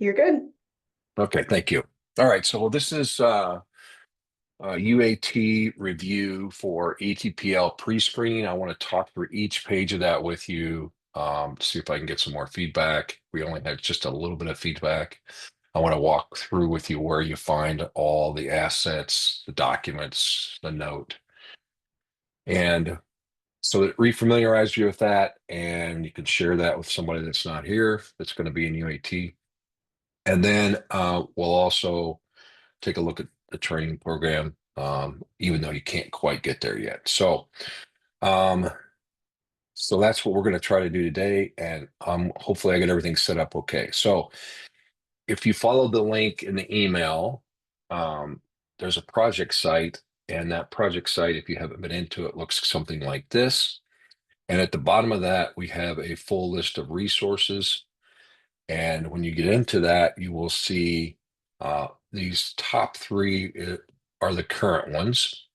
You're good. Okay, thank you. All right, so this is UAT review for ETPL pre-screening. I want to talk through each page of that with you, see if I can get some more feedback. We only had just a little bit of feedback. I want to walk through with you where you find all the assets, the documents, the note, and so that refamiliarize you with that, and you can share that with somebody that's not here, that's going to be in UAT. And then we'll also take a look at the training program, even though you can't quite get there yet. Um, so that's what we're going to try to do today, and hopefully I get everything set up okay. So if you follow the link in the email, there's a project site, and that project site, if you haven't been into it, looks something like this. And at the bottom of that, we have a full list of resources. And when you get into that, you will see these top three are the current ones.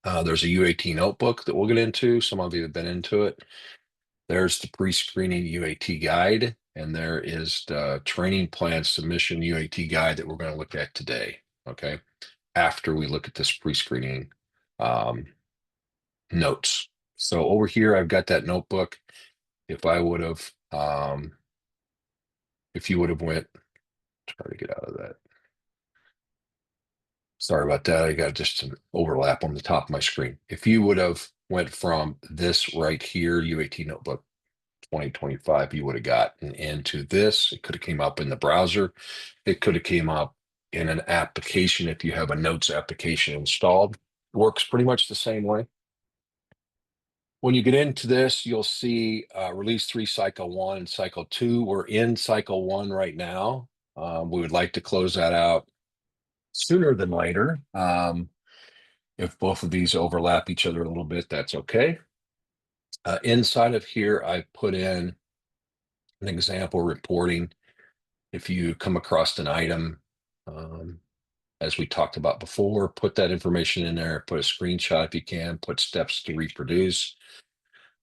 There's a UAT notebook that we'll get into. Some of you have been into it. There's the pre-screening UAT guide, and there is the training plan submission UAT guide that we're going to look at today. Okay, after we look at this pre-screening notes. So over here, I've got that notebook. If I would have, if you would have went, try to get out of that. Sorry about that. I got just an overlap on the top of my screen. If you would have went from this right here, UAT Notebook 2025, you would have gotten into this. It could have came up in the browser. It could have came up in an application if you have a notes application installed. It works pretty much the same way. When you get into this, you'll see release 3, cycle 1, cycle 2. We're in cycle 1 right now. We would like to close that out sooner than later. If both of these overlap each other a little bit, that's okay. Inside of here, I put in an example reporting. If you come across an item, as we talked about before, put that information in there, put a screenshot if you can, put steps to reproduce.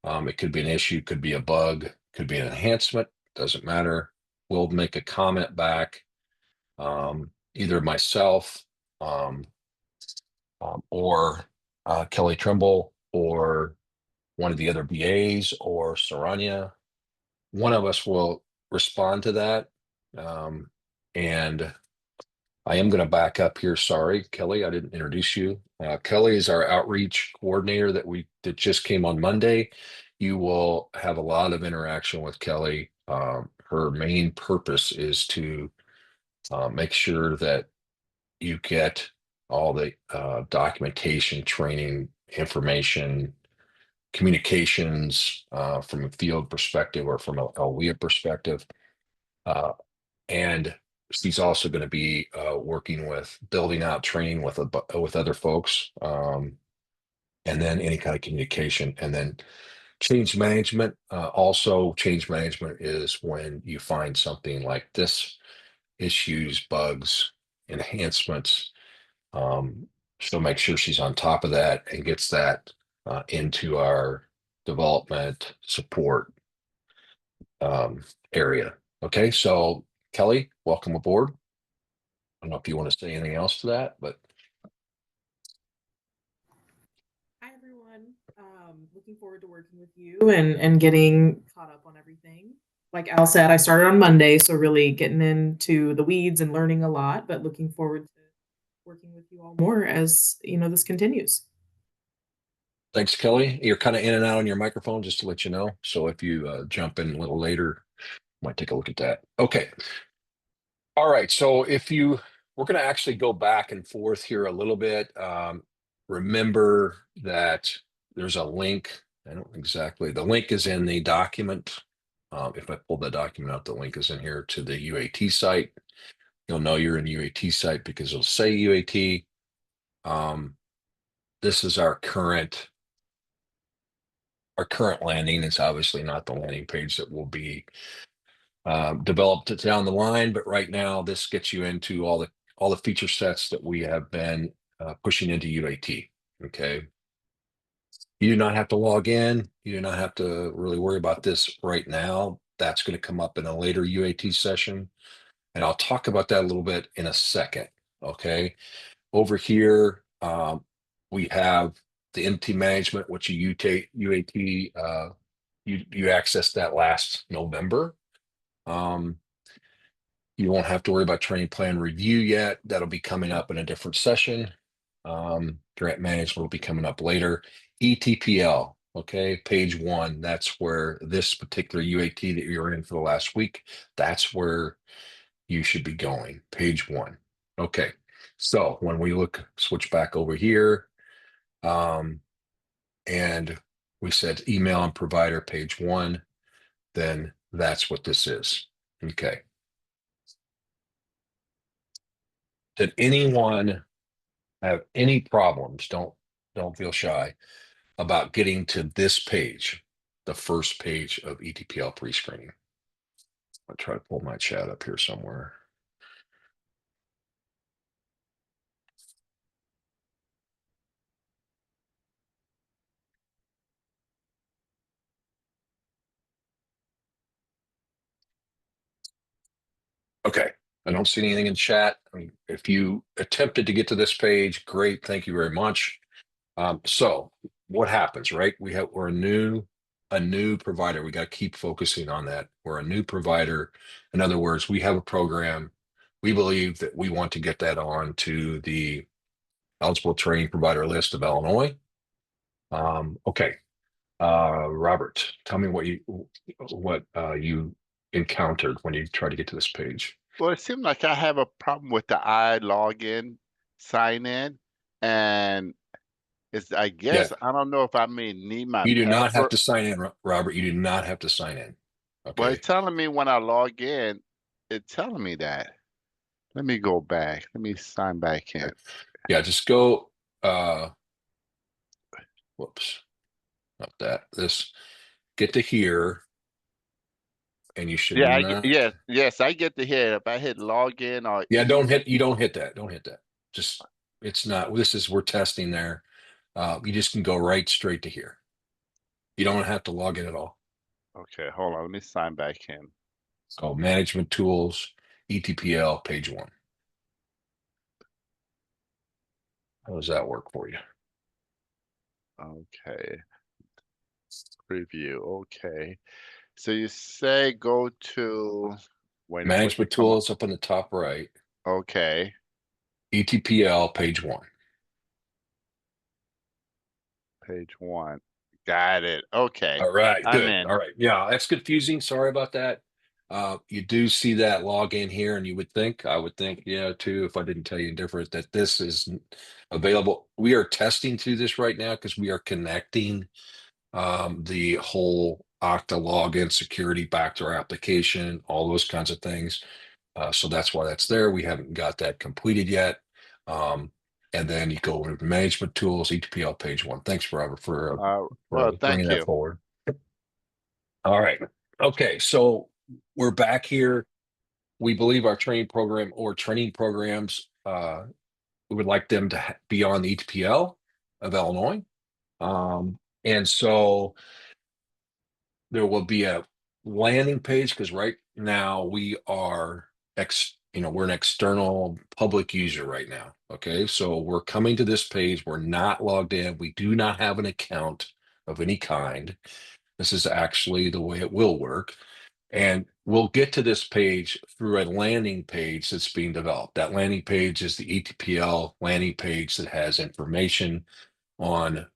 It could be an issue, could be a bug, could be an enhancement, doesn't matter. We'll make a comment back, either myself, or Kelly Trimble, or one of the other BAs, or Saranya. One of us will respond to that. And I am going to back up here. Sorry, Kelly, I didn't introduce you. Kelly is our outreach coordinator that just came on Monday. You will have a lot of interaction with Kelly. Her main purpose is to make sure that you get all the documentation, training, information, communications from a field perspective or from a WIA perspective. And she's also going to be working with building out training with other folks, and then any kind of communication, and then change management. Also, change management is when you find something like this: issues, bugs, enhancements. She'll make sure she's on top of that and gets that into our development support area. Okay, so Kelly, welcome aboard. I don't know if you want to say anything else to that, but Hi, everyone. Looking forward to working with you and getting caught up on everything. Like Al said, I started on Monday, so really getting into the weeds and learning a lot, but looking forward to working with you all more as this continues. thanks, Kelly. You're kind of in and out on your microphone, just to let you know. So if you jump in a little later, might take a look at that. Okay. All right. So we're going to actually go back and forth here a little bit. Remember that there's a link. I don't exactly, the link is in the document. If I pull the document out, the link is in here to the UAT site. You'll know you're in UAT site because it'll say UAT. This is our current landing. It's obviously not the landing page that will be developed down the line, but right now this gets you into all the feature sets that we have been pushing into UAT. Okay, you do not have to log in. You do not have to really worry about this right now. That's going to come up in a later UAT session. And I'll talk about that a little bit in a second. Okay. Over here, we have the entity management, which you UAT, you accessed that last November. You won't have to worry about training plan review yet. That'll be coming up in a different session. Grant management will be coming up later. ETPL, okay, page 1. That's where this particular UAT that you're in for the last week, that's where you should be going, page 1. Okay, so when we switch back over here, and we said email and provider, page 1, then that's what this is. Okay. Did anyone have any problems? Don't feel shy about getting to this page, the first page of ETPL pre-screening. I'll try to pull my chat up here somewhere. Okay, I don't see anything in chat. I mean, if you attempted to get to this page, great, thank you very much. So what happens, right? We're a new provider. We got to keep focusing on that. We're a new provider. In other words, we have a program. We believe that we want to get that on to the eligible training provider list of Illinois. Okay, Robert, tell me what you encountered when you tried to get to this page. Well, it seemed like I have a problem with the I login sign in, and I Yeah, guess I don't know if I may need my you do not have password. to sign in, Robert. You do not have to sign in. Well, Okay. it's telling me when I log in, it's telling me that. Let me go back. Let me sign back in. Yeah, just go. Whoops, not that. This get to here, and you should Yeah, not. yes, I get to hear. If I hit login or Yeah, E, you don't hit that. Don't hit that. Just it's not. We're testing there. You just can go right straight to here. You don't have to log in at all. okay, hold on. Let me sign back in. So management tools, ETPL, page 1. How does that work for you? Okay, preview. Okay, so you say go to waiting for it to Management come up. tools up in the top right, Okay, ETPL, page 1. page 1. Got it. Okay, All right, I'm good. in. All right. Yeah, that's confusing. Sorry about that. You do see that login here, and I would think, yeah, too, if I didn't tell you different, that this is available. We are testing through this right now because we are connecting the whole Okta login security back to our application, all those kinds of things. So that's why that's there. We haven't got that completed yet. And then you go over to management tools, ETPL page 1. Thanks, Robert, Well, for bringing thank that you. forward. All right. Okay. So we're back here. We believe our training program or training programs, we would like them to be on the ETPL of Illinois. And so there will be a landing page because right now we are we're an external public user right now. Okay. So we're coming to this page. We're not logged in. We do not have an account of any kind. This is actually the way it will work. And we'll get to this page through a landing page that's being developed. That landing page is the ETPL landing page that has information on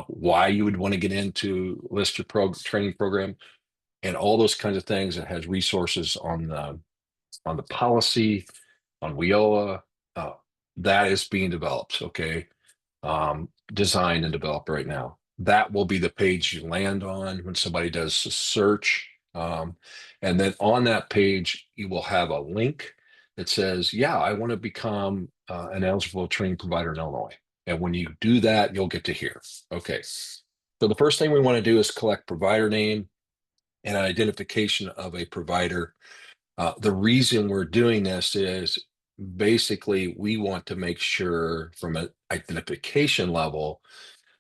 why you would want to get into list your training program and all those kinds of things. It has resources on the policy, on WIOA. That is being developed. Okay. Designed and developed right now. That will be the page you land on when somebody does a search. And then on that page, you will have a link that says, yeah, I want to become an eligible training provider in Illinois. And when you do that, you'll get to here. Okay. So the first thing we want to do is collect provider name and identification of a provider. The reason we're doing this is basically we want to make sure from an identification level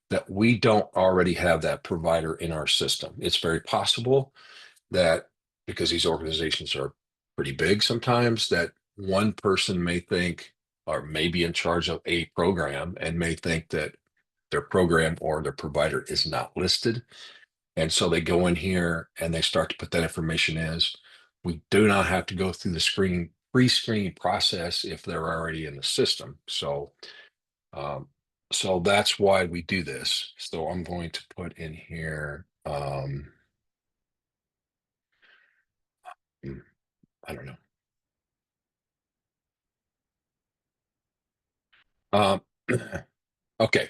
that we don't already have that provider in our system. It's very possible that because these organizations are pretty big sometimes, that one person may think, or may be in charge of a program and may think that their program or their provider is not listed. And so they go in here and they start to put that information in. We do not have to go through the pre-screening process if they're already in the system. Um, so that's why we do this. So I'm going to put in here, I don't know. Okay,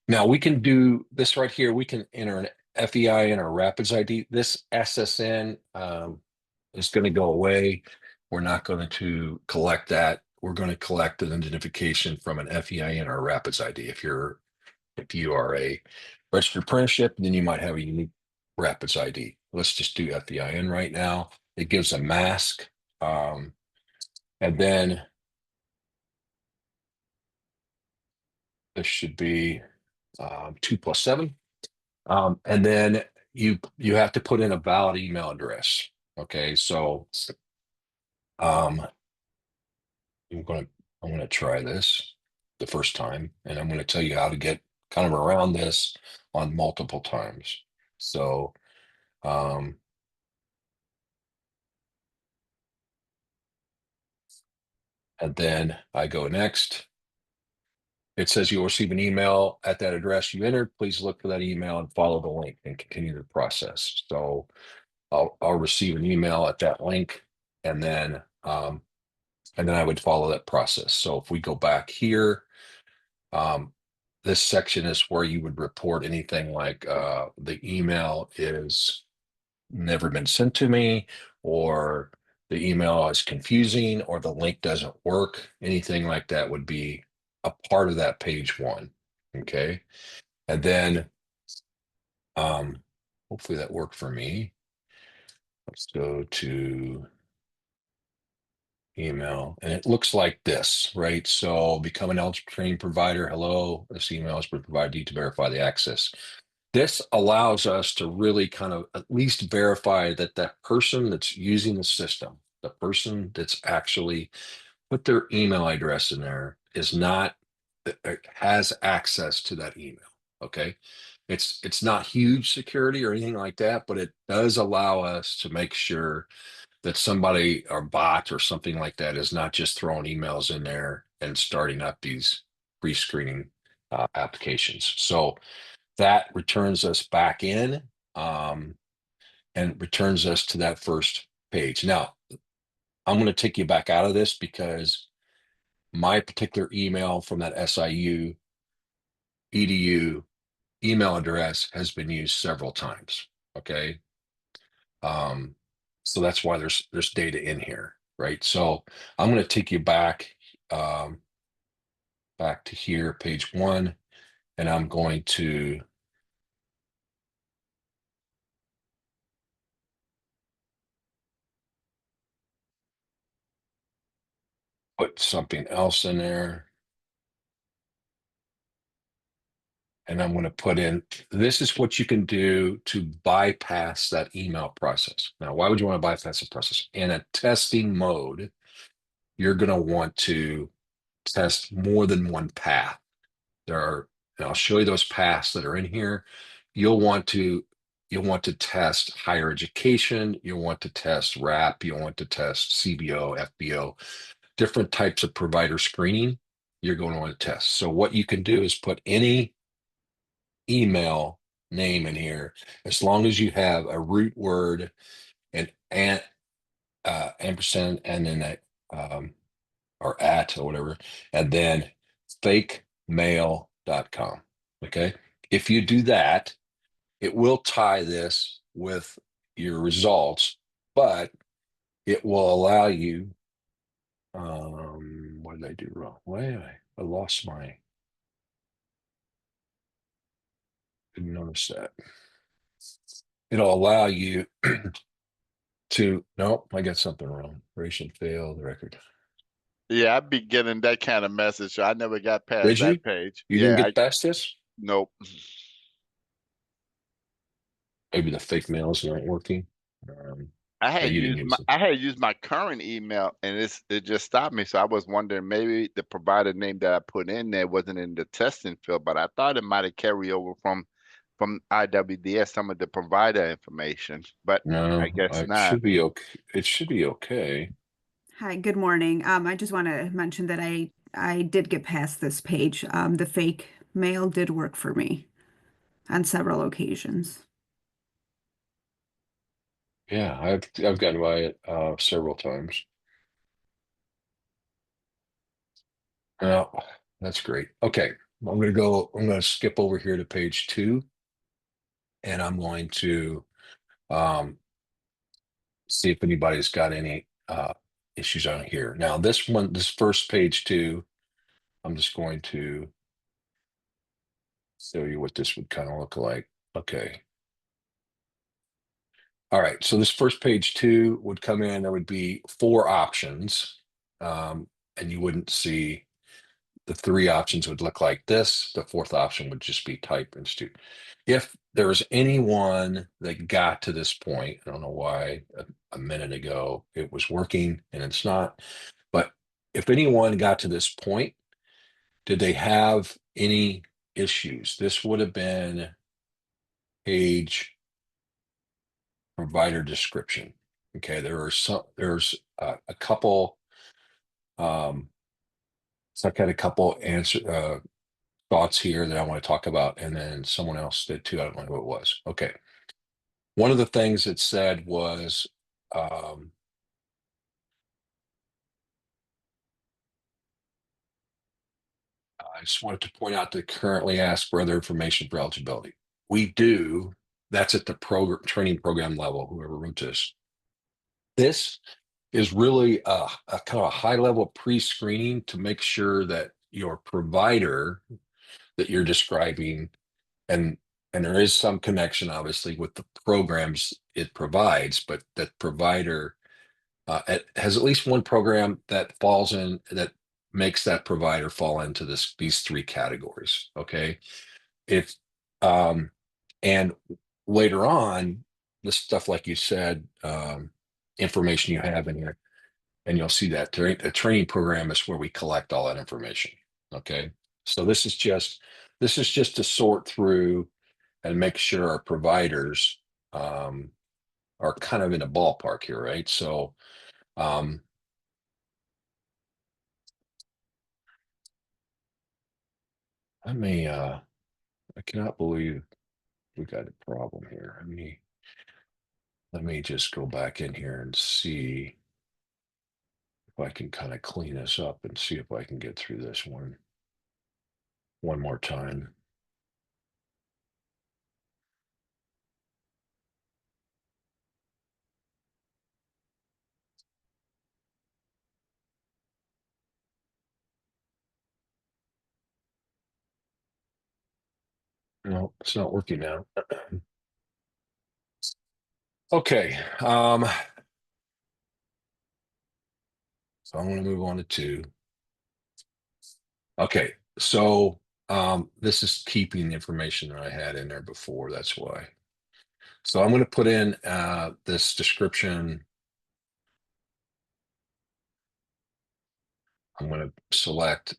now we can do this right here. We can enter an FEI in our Rapids ID. This SSN is going to go away. We're not going to collect that. We're going to collect an identification from an FEI in our Rapids ID. If you are a registered apprenticeship, then you might have a unique Rapids ID. Let's just do FEIN right now. It gives a mask. And then this should be 2 + 7. And then you have to put in a valid email address. Okay, so I'm gonna try this the first time, and I'm gonna tell you how to get kind of around this on multiple times. So and then I go next. It says you'll receive an email at that address you entered. Please look for that email and follow the link and continue the process. So I'll receive an email at that link, and then I would follow that process. So if we go back here, this section is where you would report anything like the email is never been sent to me, or the email is confusing, or the link doesn't work. Anything like that would be a part of that page 1. Okay. And then hopefully that worked for me. Let's go to email, and it looks like this, right? So become an eligible training provider. Hello, this email is provided you to verify the access. This allows us to really kind of at least verify that that person that's using the system, the person that's actually put their email address in there, is not has access to that email. Okay, it's not huge security or anything like that, but it does allow us to make sure that somebody or bot or something like that is not just throwing emails in there and starting up these pre-screening applications. So that returns us back in, and returns us to that first page. Now, I'm going to take you back out of this because my particular email from that SIU EDU email address has been used several times. Okay. So that's why there's data in here, right? So I'm going to take you back back to here, page 1, and I'm going to put something else in there. And I'm going to put in, this is what you can do to bypass that email process. Now, why would you want to bypass the process? In a testing mode, you're going to want to test more than one path. And I'll show you those paths that are in here. You'll want to test higher education. You'll want to test RAP. You'll want to test CBO, FBO, different types of provider screening. You're going to want to test. So what you can do is put any email name in here, as long as you have a root word and ampersand and then or at or whatever, and then fakemail.com. Okay. If you do that, it will tie this with your results, but it will allow you, what did I do wrong? Why I lost my, didn't notice that. It'll allow you to, nope, I got something wrong. Operation failed, record. Yeah, I'd be getting that kind of message. So I never got past Did you? that page. You didn't Yeah, get past this? nope. Maybe the fake mails aren't working. that you didn't use. I had used my current email and it just stopped me. So I was wondering maybe the provider name that I put in there wasn't in the testing field, but I thought it might have carried over from IWDS some of the provider information, but No, I guess it not. should be okay. It should be okay. Hi, good morning. I just want to mention that I did get past this page. The fake mail did work for me on several occasions. Yeah, I've gotten by it several times. Oh, that's great. Okay, I'm gonna skip over here to page 2, and I'm going to um, see if anybody's got any issues on here. Now, this first page 2, I'm just going to show you what this would kind of look like. Okay. All right, so this first page 2 would come in, there would be 4 options, and you wouldn't see the 3 options would look like this. The 4th option would just be type institute. If there's anyone that got to this point, I don't know why a minute ago it was working and it's not, but if anyone got to this point, did they have any issues? This would have been page provider description. Okay, there's a couple, so I've got a couple thoughts here that I want to talk about, and then someone else did too. I don't know who it was. Okay. One of the things it said was I just wanted to point out that currently ask for other information for eligibility. We do. That's at the training program level, whoever wrote this. This is really a kind of a high level pre-screening to make sure that your provider that you're describing, and there is some connection obviously with the programs it provides, but that provider it has at least one program that falls in that makes that provider fall into these 3 categories. Okay, if and later on the stuff like you said, information you have in here, and you'll see that a training program is where we collect all that information. Okay, so this is just to sort through and make sure our providers are kind of in a ballpark here, right? So um, I cannot believe we got a problem here. Let me just go back in here and see if I can kind of clean this up and see if I can get through this one more time. No, it's not working now. Okay. So I'm going to move on to 2. Okay. So this is keeping the information that I had in there before. That's why. So I'm going to put in this description. I'm going to select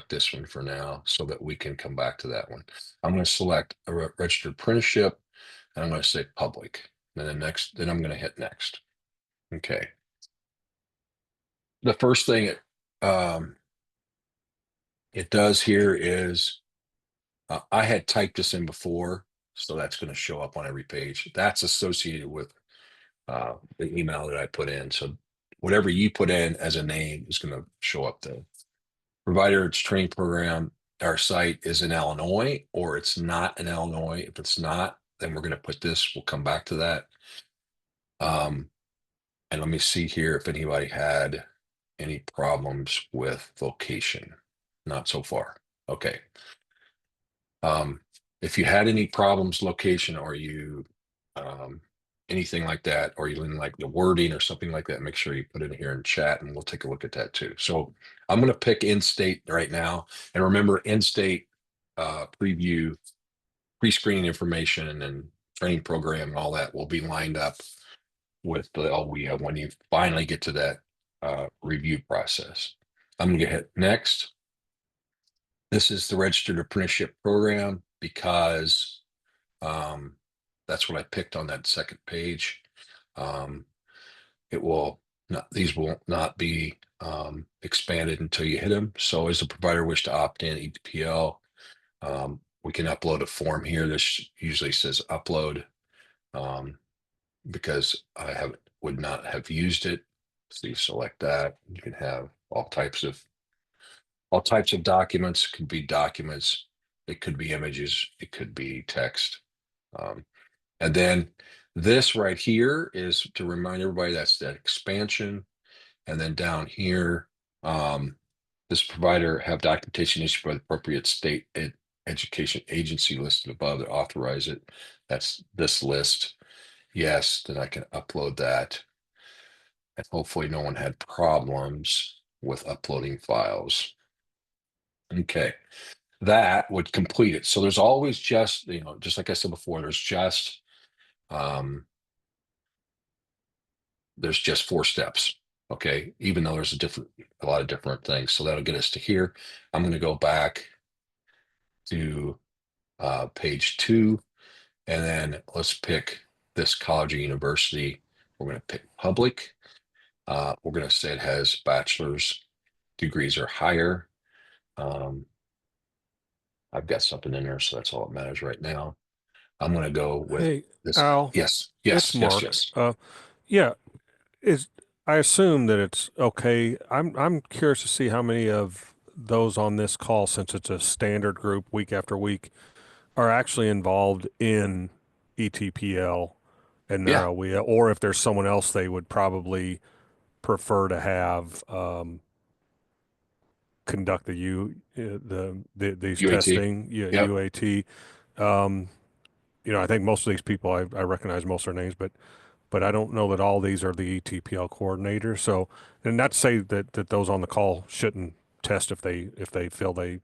this one for now so that we can come back to that one. I'm going to select a registered apprenticeship, and I'm going to say public. And then then I'm going to hit next. Okay. The first thing it does here is I had typed this in before, so that's going to show up on every page. That's associated with the email that I put in. So whatever you put in as a name is going to show up there. Provider its training program, our site is in Illinois, or it's not in Illinois. If it's not, then we're going to put this. We'll come back to that. And let me see here if anybody had any problems with location. Not so far. Okay. If you had any problems location, or you anything like that, or you didn't like the wording or something like that, make sure you put it in here in chat, and we'll take a look at that too. So I'm going to pick in-state right now, and remember, in-state preview, pre-screening information and training program and all that will be lined up with the LWIA when you finally get to that review process. I'm going to hit next. This is the registered apprenticeship program because that's what I picked on that second page. It will not, these will not be expanded until you hit them. So as the provider wish to opt in ETPL, we can upload a form here. This usually says upload because I would not have used it. So you select that. You can have all types of documents. It could be documents. It could be images. It could be text. And then this right here is to remind everybody that's that expansion. And then down here, this provider have documentation issued by the appropriate state education agency listed above that authorize it. That's this list. Yes, then I can upload that. And hopefully no one had problems with uploading files. Okay, that would complete it. So there's always just, just like I said before, there's just 4 steps. Okay, even though there's a lot of different things. So that'll get us to here. I'm going to go back to page 2, and then let's pick this college or university. We're going to pick public. We're going to say it has bachelor's degrees or higher. I've got something in there, so that's all that matters right now. I'm going to go with Hey, this. Al, Yes, it's Mark. Yeah, I assume that it's okay. I'm curious to see how many of those on this call, since it's a standard group week after week, are actually involved in ETPL and their Yeah. LWIA, or if there's someone else they would probably prefer to have conduct these UAT. testing, Yep. UAT. I think most of these people I recognize most of their names, but I don't know that all these are the ETPL coordinators. So, and not to say that those on the call shouldn't test if they feel they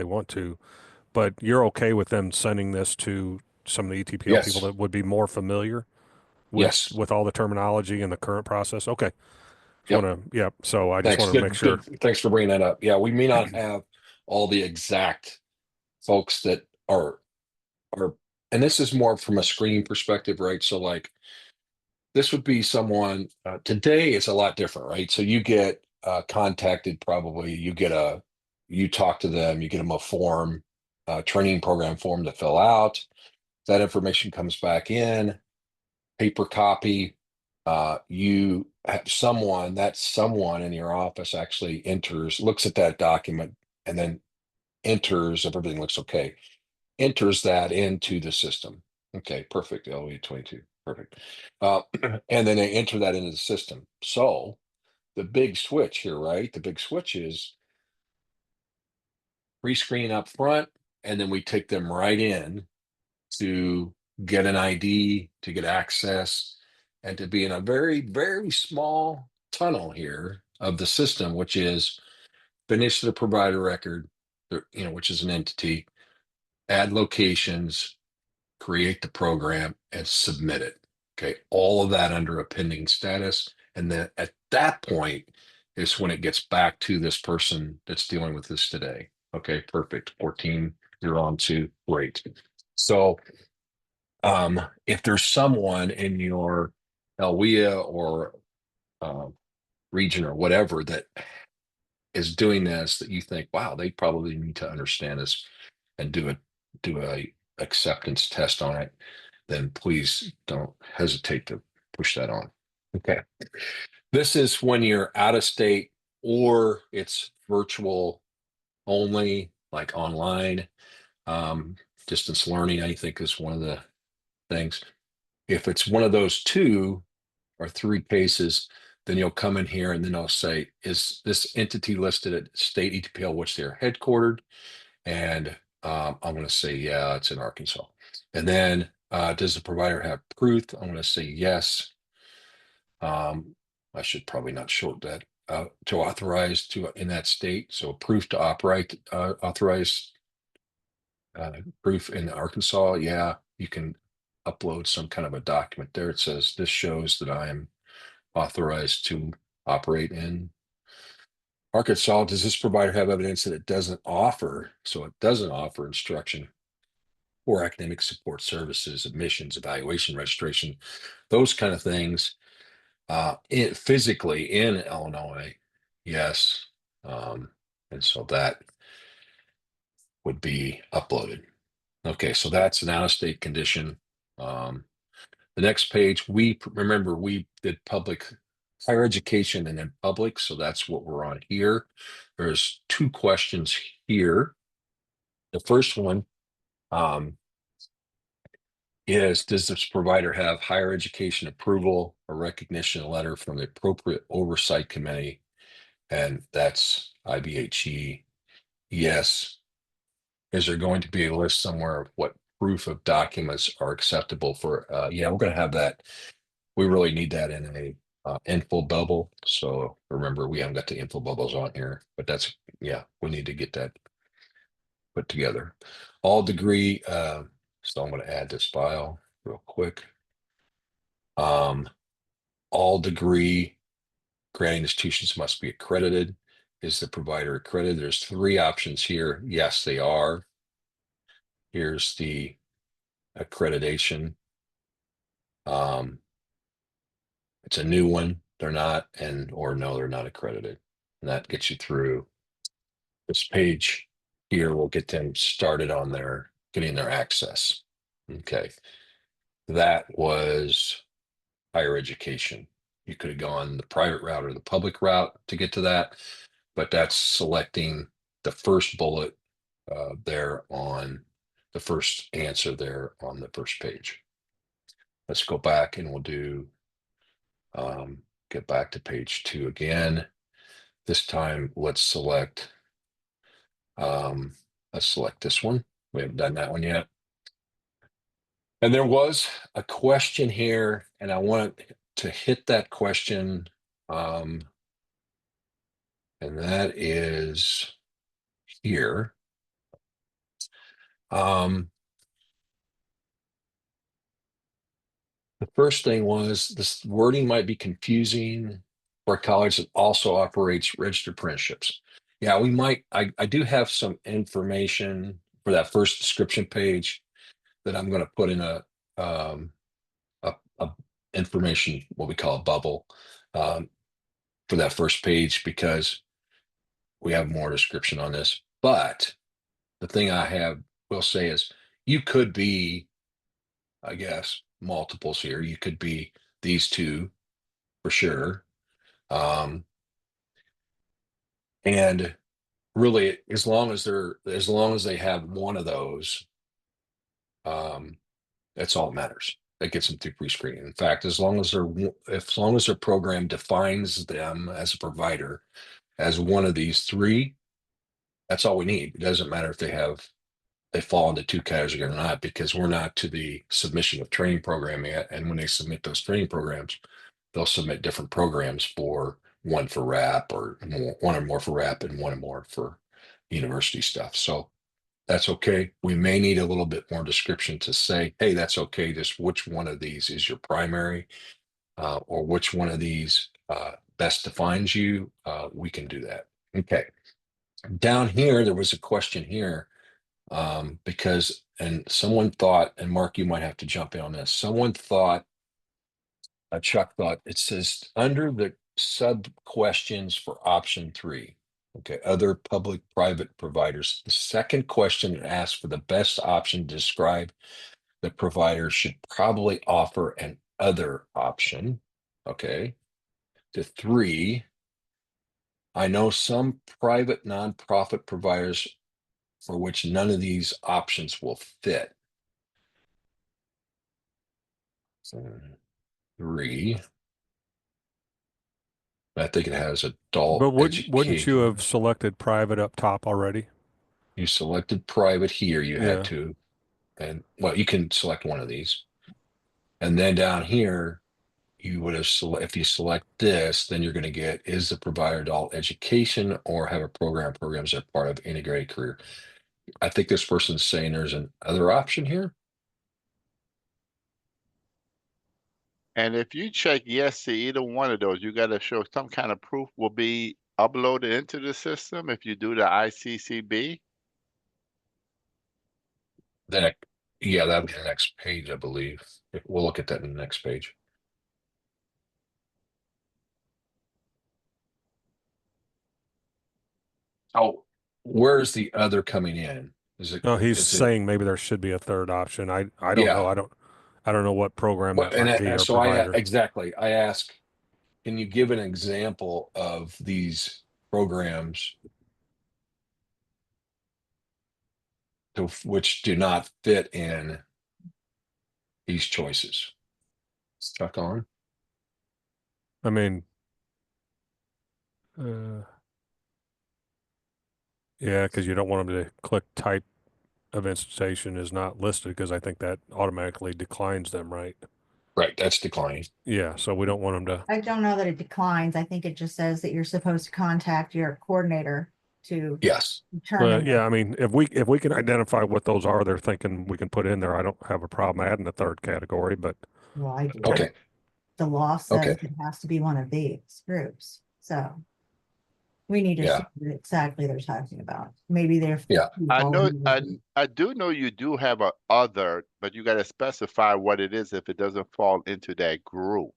want to, but you're okay with them sending this to some of the ETPL people Yes. that would be more familiar Yes. with all the terminology and the current process. Okay. Yep. So I just Thanks. want to make sure. Good. Thanks for bringing that up. Yeah, we may not have all the exact folks that are, and this is more from a screening perspective, right? So like, this would be someone, today it's a lot different, right? So you get contacted, probably you talk to them, you get them a form, training program form to fill out. That information comes back in, paper copy. You have someone in your office actually looks at that document, and then enters, if everything looks okay, enters that into the system. Okay, perfect. LE 22, perfect. And then they enter that into the system. So the big switch here, right? The big switch is pre-screen up front, and then we take them right in to get an ID, to get access, and to be in a very, very small tunnel here of the system, which is finish the provider record, which is an entity, add locations, create the program, and submit it. Okay, all of that under a pending status. And then at that point is when it gets back to this person that's dealing with this today. Okay, perfect. 14, you're on to great. So if there's someone in your LWIA or region or whatever that is doing this that you think, wow, they probably need to understand this and do a acceptance test on it, then please don't hesitate to push that on. Okay. This is when you're out of state or it's virtual only, like online. Distance learning, I think, is one of the things. If it's one of those 2 or 3 cases, then you'll come in here and then I'll say, is this entity listed at state ETPL, which they're headquartered? And I'm going to say, yeah, it's in Arkansas. And then does the provider have proof? I'm going to say yes. I should probably not short that to authorize in that state. So proof to operate, authorize proof in Arkansas. Yeah, you can upload some kind of a document there. It says this shows that I'm authorized to operate in Arkansas. Does this provider have evidence that it doesn't offer? So it doesn't offer instruction or academic support services, admissions, evaluation, registration, those kind of things. Physically in Illinois, yes. And so that would be uploaded. Okay, so that's an out-of-state condition. The next page, we did public higher education and then public, so that's what we're on here. There's 2 questions here. The first one is, does this provider have higher education approval or recognition letter from the appropriate oversight committee? And that's IBHE. Yes. Is there going to be a list somewhere of what proof of documents are acceptable for? Yeah, we're going to have that. We really need that in a info bubble. So remember, we haven't got the info bubbles on here, but that's, yeah, we need to get that put together. All degree, so I'm going to add this file real quick. All degree granting institutions must be accredited. Is the provider accredited? There's 3 options here. Yes, they are. Here's the accreditation. It's a new one. They're not, or no, they're not accredited. And that gets you through this page here. We'll get them started on getting their access. Okay. That was higher education. You could have gone the private route or the public route to get to that, but that's selecting the first bullet there on the first answer there on the first page. Let's go back and we'll do, get back to page 2 again. This time, let's select this one. We haven't done that one yet. And there was a question here, and I want to hit that question. And that is here. The first thing was this wording might be confusing for a college that also operates registered apprenticeships. Yeah, we might. I do have some information for that first description page that I'm going to put in a information, what we call a bubble, for that first page, because we have more description on this. But the thing will say is you could be, I guess, multiples here. You could be these 2 for sure. And really, as long as they have one of those, that's all that matters. That gets them through pre-screening. In fact, as long as their program defines them as a provider as one of these 3, that's all we need. It doesn't matter if they fall into 2 categories or not, because we're not to the submission of training program yet. And when they submit those training programs, they'll submit different programs for one for RAP or one or more for RAP and one or more for university stuff. So that's okay. We may need a little bit more description to say, hey, that's okay. Just which one of these is your primary, or which one of these best defines you. We can do that. Okay. Down here, there was a question here, because, and someone thought, and Mark, you might have to jump in on this. Someone thought, Chuck thought, it says under the sub questions for option 3. Okay, other public-private providers. The second question asks for the best option to describe the provider should probably offer an other option. Okay. To 3, I know some private nonprofit providers for which none of these options will fit. So 3. I think it has adult But education. wouldn't you have selected private up top already? You selected private here, you Yeah. had to. And well, you can select one of these. And then down here, you would have if you select this, then you're going to get, is the provider adult education or have a programs that are part of integrated career. I think this person's saying there's an other option here. And if you check yes to either one of those, you got to show some kind of proof will be uploaded into the system if you do the ICCB. Then, yeah, that'll be the next page, I believe. We'll look at that in the next page. Oh, where's the other coming in? Is it? No, he's Is it? saying maybe there should be a third option. I don't know. Yeah. I don't know what program Well, that might be or so I provider. exactly. I ask, can you give an example of these programs which do not fit in these choices? Stuck on. I mean, yeah, because you don't want them to click type of instantiation is not listed because I think that automatically declines them, right? Right, that's declining. Yeah, so we don't want them to. I don't know that it declines. I think it just says that you're supposed to contact your coordinator to Yes. determine. Yeah, I mean, if we can identify what those are, they're thinking we can put in there. I don't have a problem adding a third category, but Well, I do. Okay. The law says Okay. it has to be one of these groups. So we need to Yeah. see what exactly they're talking about. Maybe they're. Yeah. I know, I do know you do have a other, but you got to specify what it is if it doesn't fall into that group.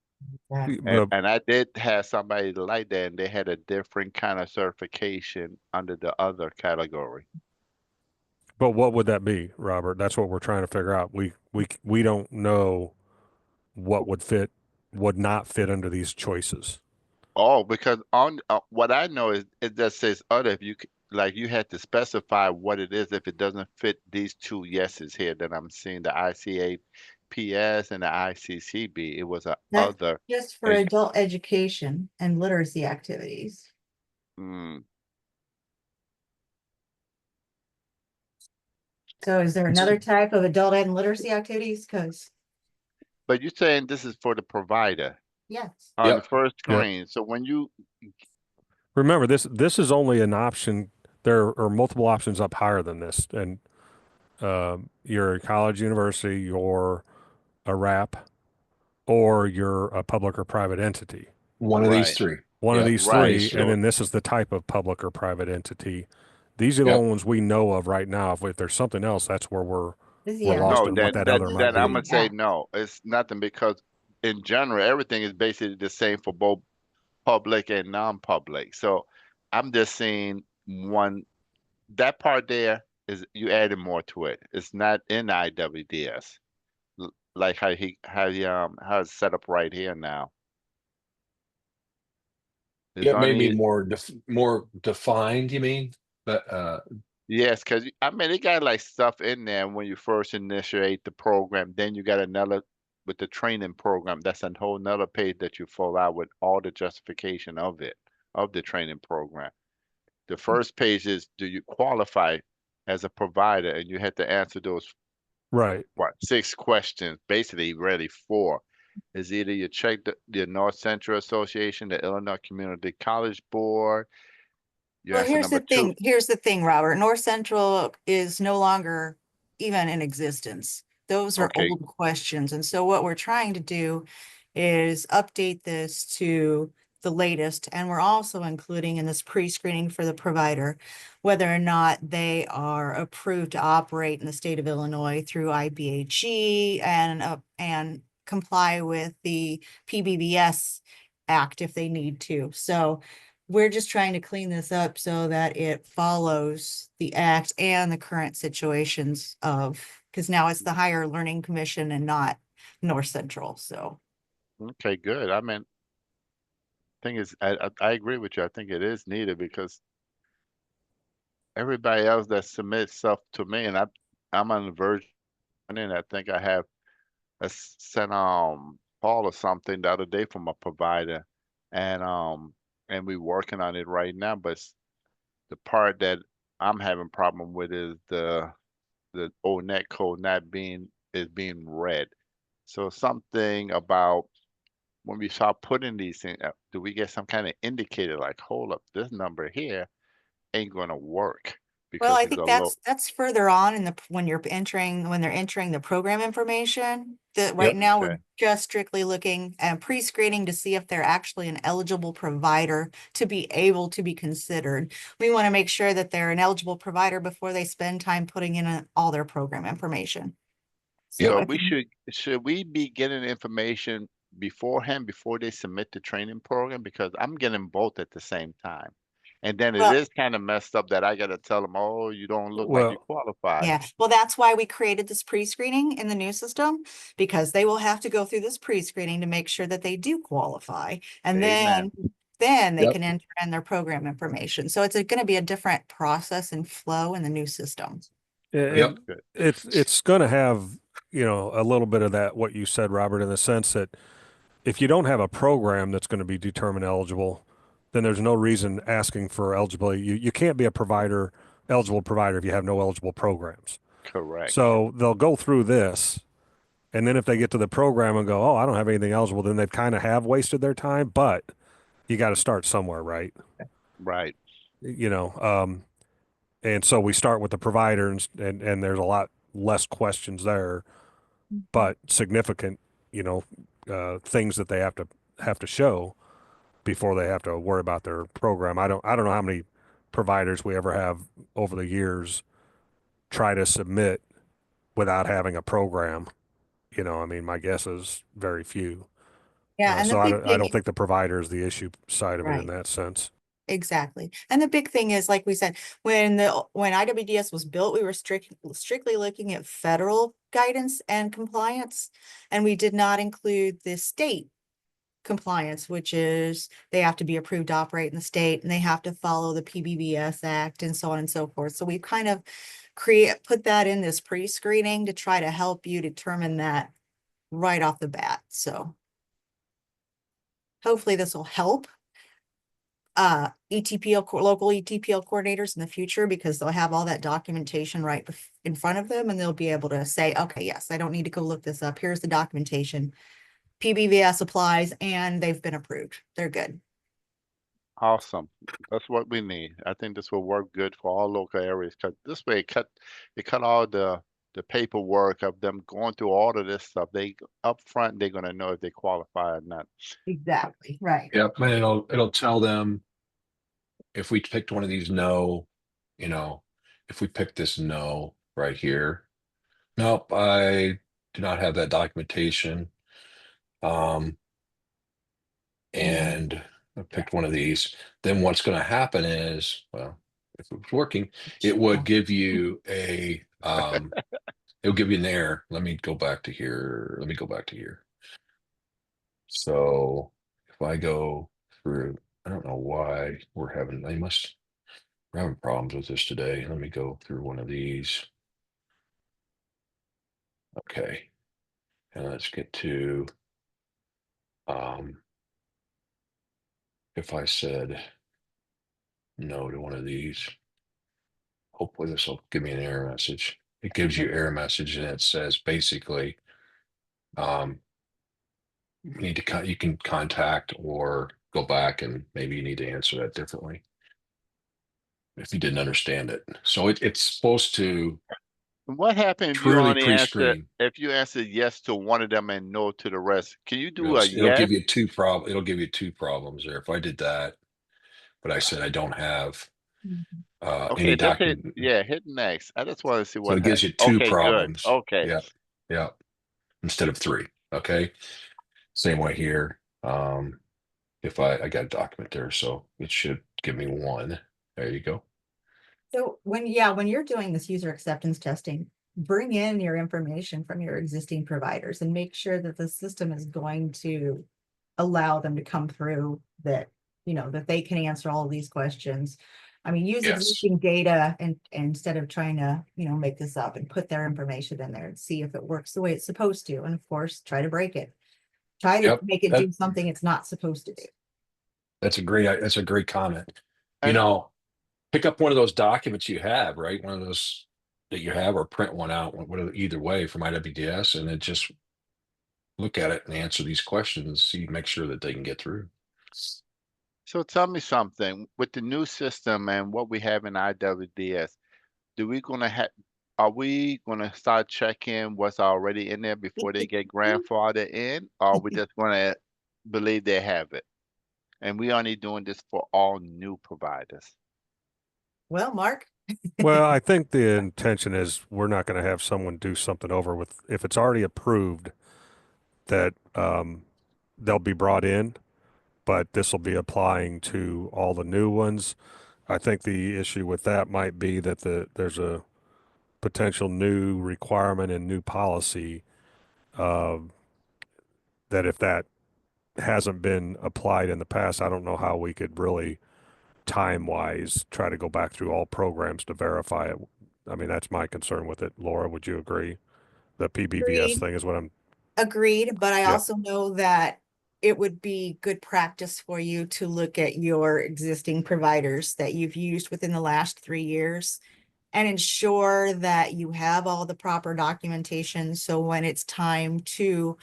And I did have somebody like that, and they had a different kind of certification under the other category. but what would that be, Robert? That's what we're trying to figure out. We don't know what would not fit under these choices. Oh, because on what I know is it just says other. If you like, you had to specify what it is if it doesn't fit these two yeses here that I'm seeing, the ICAPS and the ICCB. It was a That's other. just for adult education and literacy activities. Mm. So is there another type of adult ed and literacy activities? Because But you're saying this is for the provider yes. on Yep. the first Yep. screen. So when you Remember, this is only an option. There are multiple options up higher than this, and you're a college, university, you're a RAP, or you're a public or private entity. One of these Right. three. One of Yep. these Right. three, and then this is the type of public or private entity. These are the Yep. ones we know of right now. If there's something else, that's where we're Yeah. lost No, in what that that other might I'm be. gonna say no. It's nothing because in general everything is basically the same for both public and non-public. So I'm just saying one that part there is you added more to it. It's not in IWDS like how it's set up right here now. It's It may only be more defined, you mean? But yes, because I mean it got like stuff in there when you first initiate the program. Then you got another with the training program. That's a whole nother page that you fill out with all the justification of it, of the training program. The first page is do you qualify as a provider, and you had to answer those Right. 6 questions, basically really 4. Is either you check the North Central Association, the Illinois Community College Board. You Well, answer here's the number 2. thing. Here's the thing, Robert. North Central is no longer even in existence. Those are Okay. old questions. And so what we're trying to do is update this to the latest. And we're also including in this pre-screening for the provider, whether or not they are approved to operate in the state of Illinois through IBHE and comply with the PBBS Act if they need to. So we're just trying to clean this up so that it follows the act and the current situations of, because now it's the Higher Learning Commission and not North Central. So Okay, good. I mean, thing is, I agree with you. I think it is needed because everybody else that submits stuff to me, and I'm on the verge, and I think I have sent Paul or something the other day from a provider, and we working on it right now. But the part that I'm having problem with is the ONET code not being read. So something about when we start putting these things, do we get some kind of indicator like, hold up, this number here ain't gonna work? Well, because I it's a think low. that's further on in the, when they're entering the program information. That right Yep. now Okay. we're just strictly looking at pre-screening to see if they're actually an eligible provider to be able to be considered. We want to make sure that they're an eligible provider before they spend time putting in all their program information. Yep. So So I we think, should we be getting information beforehand before they submit the training program? Because I'm getting both at the same time. And then it well, is kind of messed up that I got to tell them, oh, you don't look like you Well, qualify. yeah, well, that's why we created this pre-screening in the new system, because they will have to go through this pre-screening to make sure that they do qualify. And Amen. then they Yep. can enter in their program information. So it's going to be a different process and flow in the new system. Yep. Good. it's going to have, a little bit of that, what you said, Robert, in the sense that if you don't have a program that's going to be determined eligible, then there's no reason asking for eligibility. You can't be a eligible provider if you have no eligible programs. Correct. So they'll go through this, and then if they get to the program and go, oh, I don't have anything eligible, then they kind of have wasted their time, but you got to start somewhere, right? Right. You know, and so we start with the provider, and there's a lot less questions there, but significant, things that they have to show before they have to worry about their program. I don't know how many providers we ever have over the years try to submit without having a program. I mean, my guess is very few. Yeah, and the So big I thing, don't think the provider is the issue side of it in right, that sense. exactly. And the big thing is, like we said, when IWDS was built, we were strictly looking at federal guidance and compliance, and we did not include the state compliance, which is they have to be approved to operate in the state and they have to follow the PBVS Act and so on and so forth. So we've kind of put that in this pre-screening to try to help you determine that right off the bat. So hopefully this will help local ETPL coordinators in the future, because they'll have all that documentation right in front of them, and they'll be able to say, okay, yes, I don't need to go look this up. Here's the documentation. PBVS applies and they've been approved. They're good. Awesome. That's what we need. I think this will work good for all local areas, because this way it cut all the paperwork of them going through all of this stuff. They up front, they're gonna know if they qualify or not. Exactly. Right. Yep. And it'll tell them if we picked one of these no, if we picked this no right here. Nope, I do not have that documentation. And I picked one of these. Then what's going to happen is, well, if it was working, it would give you it'll give you an error. Let me go back to here. Let me go back to here. So if I go through, I don't know why we're having problems with this today. Let me go through one of these. Okay. And let's get to, if I said no to one of these, hopefully this will give me an error message. It gives you error message and it says basically, you can contact or go back and maybe you need to answer that differently if you didn't understand it. So it's supposed to What happened if you truly only pre-screen. if you answered yes to one of them and no to the rest? Can you do a It'll yes? give you it'll give you two problems there. If I did that, but I said I don't have Okay, any just hit, document. yeah, hit next. I just want to see So what it gives happened. you two Okay, good. problems. Okay. Yeah. Yeah. Instead of three. Okay. Same way here. If I got a document there, so it should give me one. There you go. So when you're doing this user acceptance testing, bring in your information from your existing providers and make sure that the system is going to allow them to come through, that, that they can answer all of these questions. I mean, use Yes. existing data and instead of trying to, make this up, and put their information in there and see if it works the way it's supposed to. And of course, try to break it. Try to Yep. make it do something it's not supposed to do. That's a great comment. And Pick up one of those documents you have, right? One of those that you have, or print one out, whatever, either way from IWDS, and then just look at it and answer these questions, make sure that they can get through. so tell me something with the new system and what we have in IWDS. do we gonna have? Are we gonna start checking what's already in there before they get grandfathered in? Or are we just gonna believe they have it? And we only doing this for all new providers. Well, Mark, Well, I think the intention is we're not going to have someone do something over with, if it's already approved, that they'll be brought in, but this will be applying to all the new ones. I think the issue with that might be that there's a potential new requirement and new policy uh, that if that hasn't been applied in the past, I don't know how we could really time-wise try to go back through all programs to verify it. I mean, that's my concern with it. Laura, would you agree? The PBVS Agreed. thing is what I'm, agreed, but I Yep. also know that it would be good practice for you to look at your existing providers that you've used within the last 3 years and ensure that you have all the proper documentation. So when it's time to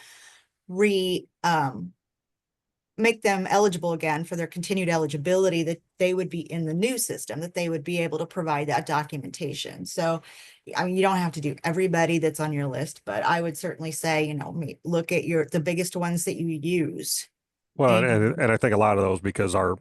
make them eligible again for their continued eligibility, that they would be in the new system, that they would be able to provide that documentation. So, I mean, you don't have to do everybody that's on your list, but I would certainly say, look at the biggest ones that you use. well, And- and I think a lot of those, because our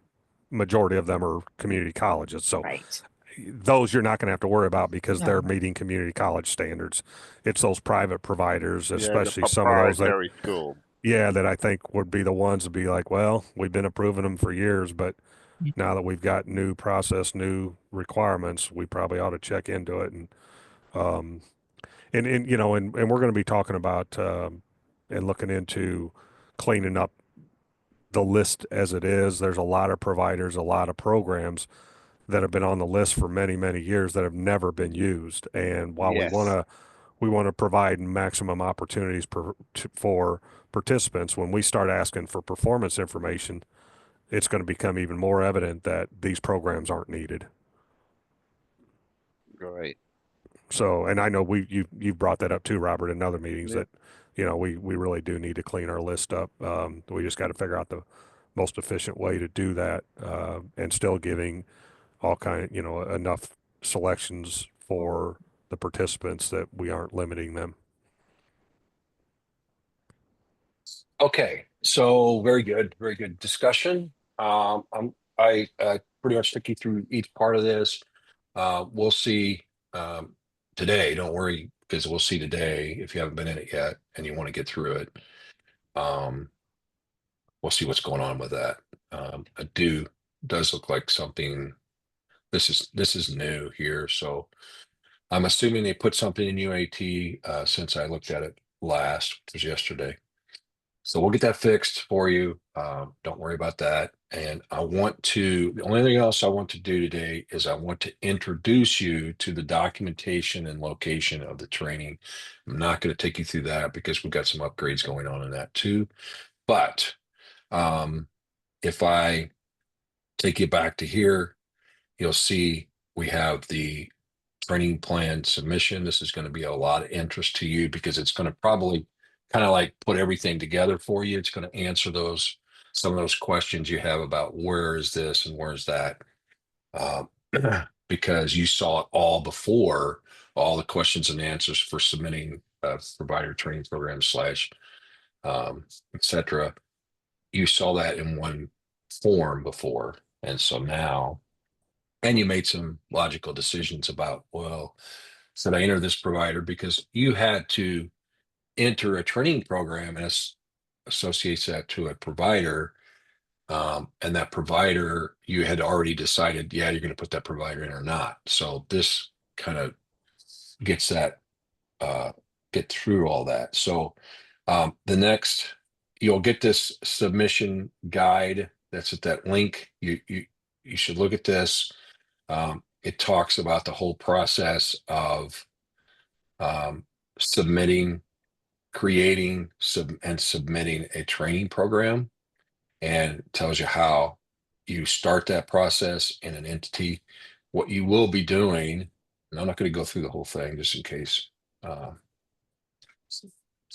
majority of them are community colleges. So Right. those you're not going to have to worry about because they're No. meeting community college standards. It's those private providers, Yeah, the especially some of those that, proprietary school. yeah, that I think would be the ones to be like, well, we've been approving them for years, but now that we've got new process, new requirements, we probably ought to check into it. Um, and we're going to be talking about and looking into cleaning up the list as it is. There's a lot of providers, a lot of programs that have been on the list for many, many years that have never been used. And while Yes. we want to provide maximum opportunities for participants, when we start asking for performance information, it's going to become even more evident that these programs aren't needed. Great. So, and I know you've brought that up too, Robert, in other meetings, Yep. that we really do need to clean our list up. We just got to figure out the most efficient way to do that, and still giving all enough selections for the participants that we aren't limiting them. Okay, so very good discussion. I pretty much took you through each part of this. We'll see today. Don't worry, because we'll see today if you haven't been in it yet and you want to get through it. We'll see what's going on with that. Does look like something. This is new here, so I'm assuming they put something in UAT since I looked at it last, which was yesterday. So we'll get that fixed for you. Don't worry about that. And the only thing else I want to do today is I want to introduce you to the documentation and location of the training. I'm not going to take you through that because we've got some upgrades going on in that too. But if I take you back to here, you'll see we have the training plan submission. This is going to be a lot of interest to you because it's going to probably kind of like put everything together for you. It's going to answer some of those questions you have about where is this and where is that, because you saw it all before, all the questions and answers for submitting provider training program slash etc. You saw that in one form before, and so now, and you made some logical decisions about, well, should I enter this provider? Because you had to enter a training program and associates that to a provider. And that provider, you had already decided, yeah, you're going to put that provider in or not. So this kind of gets that, get through all that. So you'll get this submission guide that's at that link. You should look at this. It talks about the whole process of submitting, creating, and submitting a training program, and tells you how you start that process in an entity, what you will be doing. And I'm not going to go through the whole thing just in case it's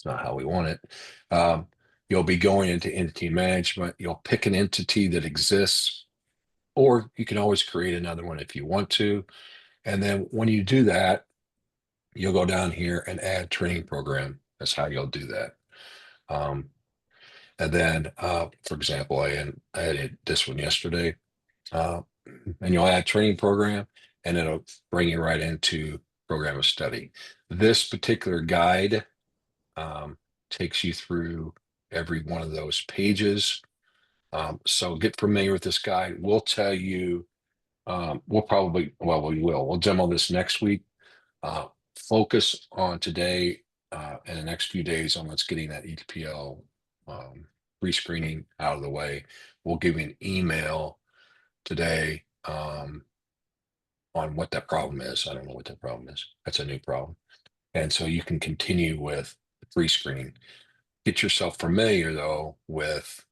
not how we want it. You'll be going into entity management. You'll pick an entity that exists, or you can always create another one if you want to. And then when you do that, you'll go down here and add training program. That's how you'll do that. And then, for example, I added this one yesterday, and you'll add training program, and it'll bring you right into program of study. This particular guide takes you through every one of those pages. So get familiar with this guide. We'll tell you, we'll demo this next week. Focus on today and the next few days on let's getting that ETPL pre-screening out of the way. We'll give you an email today on what that problem is. I don't know what that problem is. That's a new problem. And so you can continue with the pre-screening. Get yourself familiar though with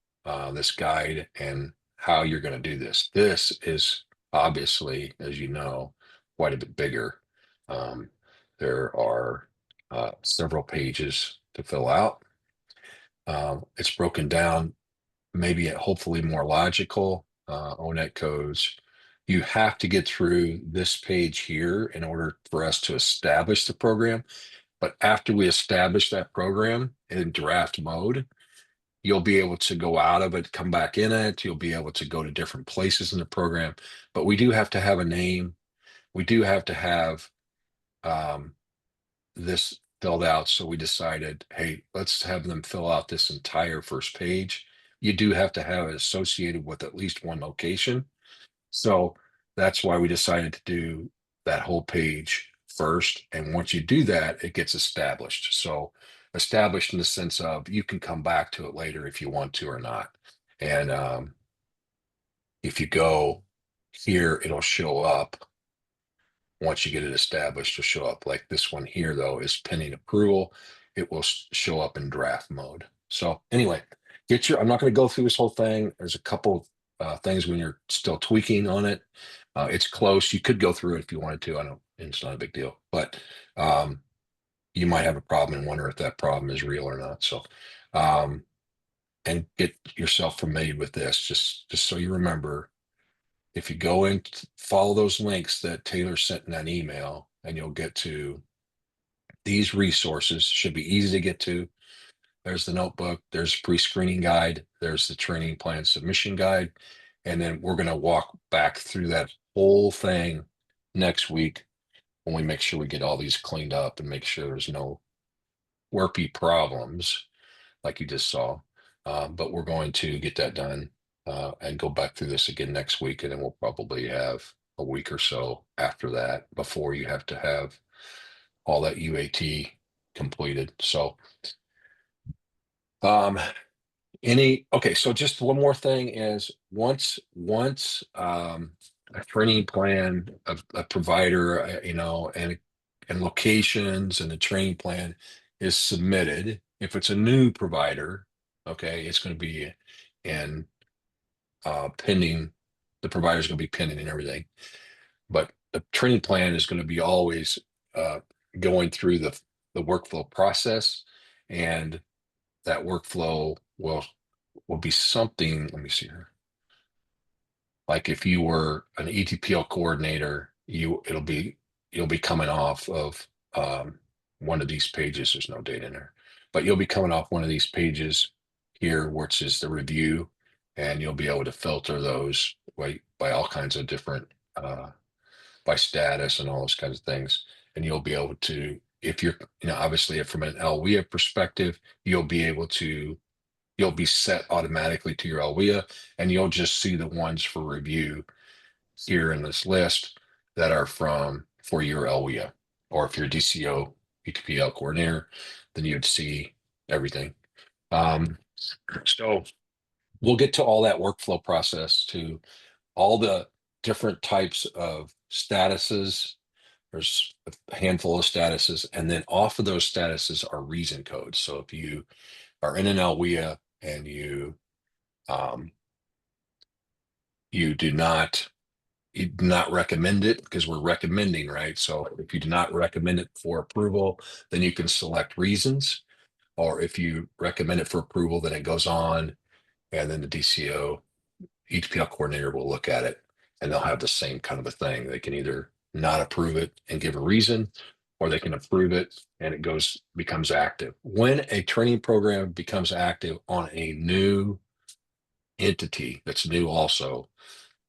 this guide and how you're going to do this. This is obviously, as you know, quite a bit bigger. There are several pages to fill out. It's broken down, maybe hopefully more logical, ONET codes. You have to get through this page here in order for us to establish the program. But after we establish that program in draft mode, you'll be able to go out of it, come back in it. You'll be able to go to different places in the program. But we do have to have a name. We do have to have this filled out. So we decided, hey, let's have them fill out this entire first page. You do have to have it associated with at least one location. So that's why we decided to do that whole page first. And once you do that, it gets established. So established in the sense of you can come back to it later if you want to or not. And if you go here, it'll show up. Once you get it established, it'll show up. Like this one here, though, is pending approval. It will show up in draft mode. So anyway, I'm not going to go through this whole thing. There's a couple things when you're still tweaking on it. It's close. You could go through it if you wanted to. I know it's not a big deal, but you might have a problem and wonder if that problem is real or not. So, and get yourself familiar with this, just so you remember. If you go and follow those links that Taylor sent in that email, and you'll get to these resources. Should be easy to get to. There's the notebook, there's pre-screening guide, there's the training plan submission guide, and then we're going to walk back through that whole thing next week when we make sure we get all these cleaned up and make sure there's no warpy problems like you just saw. But we're going to get that done and go back through this again next week, and then we'll probably have a week or so after that before you have to have all that UAT completed. So okay, so just one more thing is once a training plan, a provider, and locations and the training plan is submitted, if it's a new provider, okay, it's going to be in pending. The provider is going to be pending and everything, but the training plan is going to be always going through the workflow process, and that workflow will be something. Let me see here. Like if you were an ETPL coordinator, you'll be coming off of one of these pages. There's no date in there, but you'll be coming off one of these pages here, which is the review, and you'll be able to filter those by all kinds of different by status and all those kinds of things. And you'll be able to, if you're, obviously from an LWIA perspective, you'll be set automatically to your LWIA, and you'll just see the ones for review here in this list that are for your LWIA. Or if you're DCO ETPL coordinator, then you'd see everything. So we'll get to all that workflow process, to all the different types of statuses. There's a handful of statuses, and then off of those statuses are reason codes. So if you are in an LWIA and you do not recommend it, because we're recommending, right? So if you do not recommend it for approval, then you can select reasons. Or if you recommend it for approval, then it goes on, and then the DCO ETPL coordinator will look at it, and they'll have the same kind of a thing. They can either not approve it and give a reason, or they can approve it and it becomes active. When a training program becomes active on a new entity that's new also,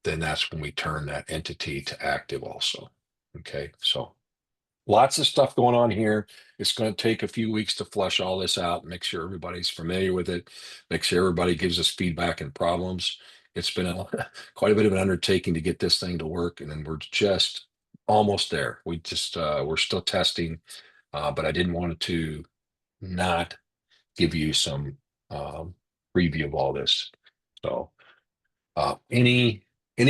then that's when we turn that entity to active also. Okay, so lots of stuff going on here. It's going to take a few weeks to flush all this out, make sure everybody's familiar with it, make sure everybody gives us feedback and problems. It's been quite a bit of an undertaking to get this thing to work, and then we're just almost there. We're still testing, but I didn't want to not give you some preview of all this. So any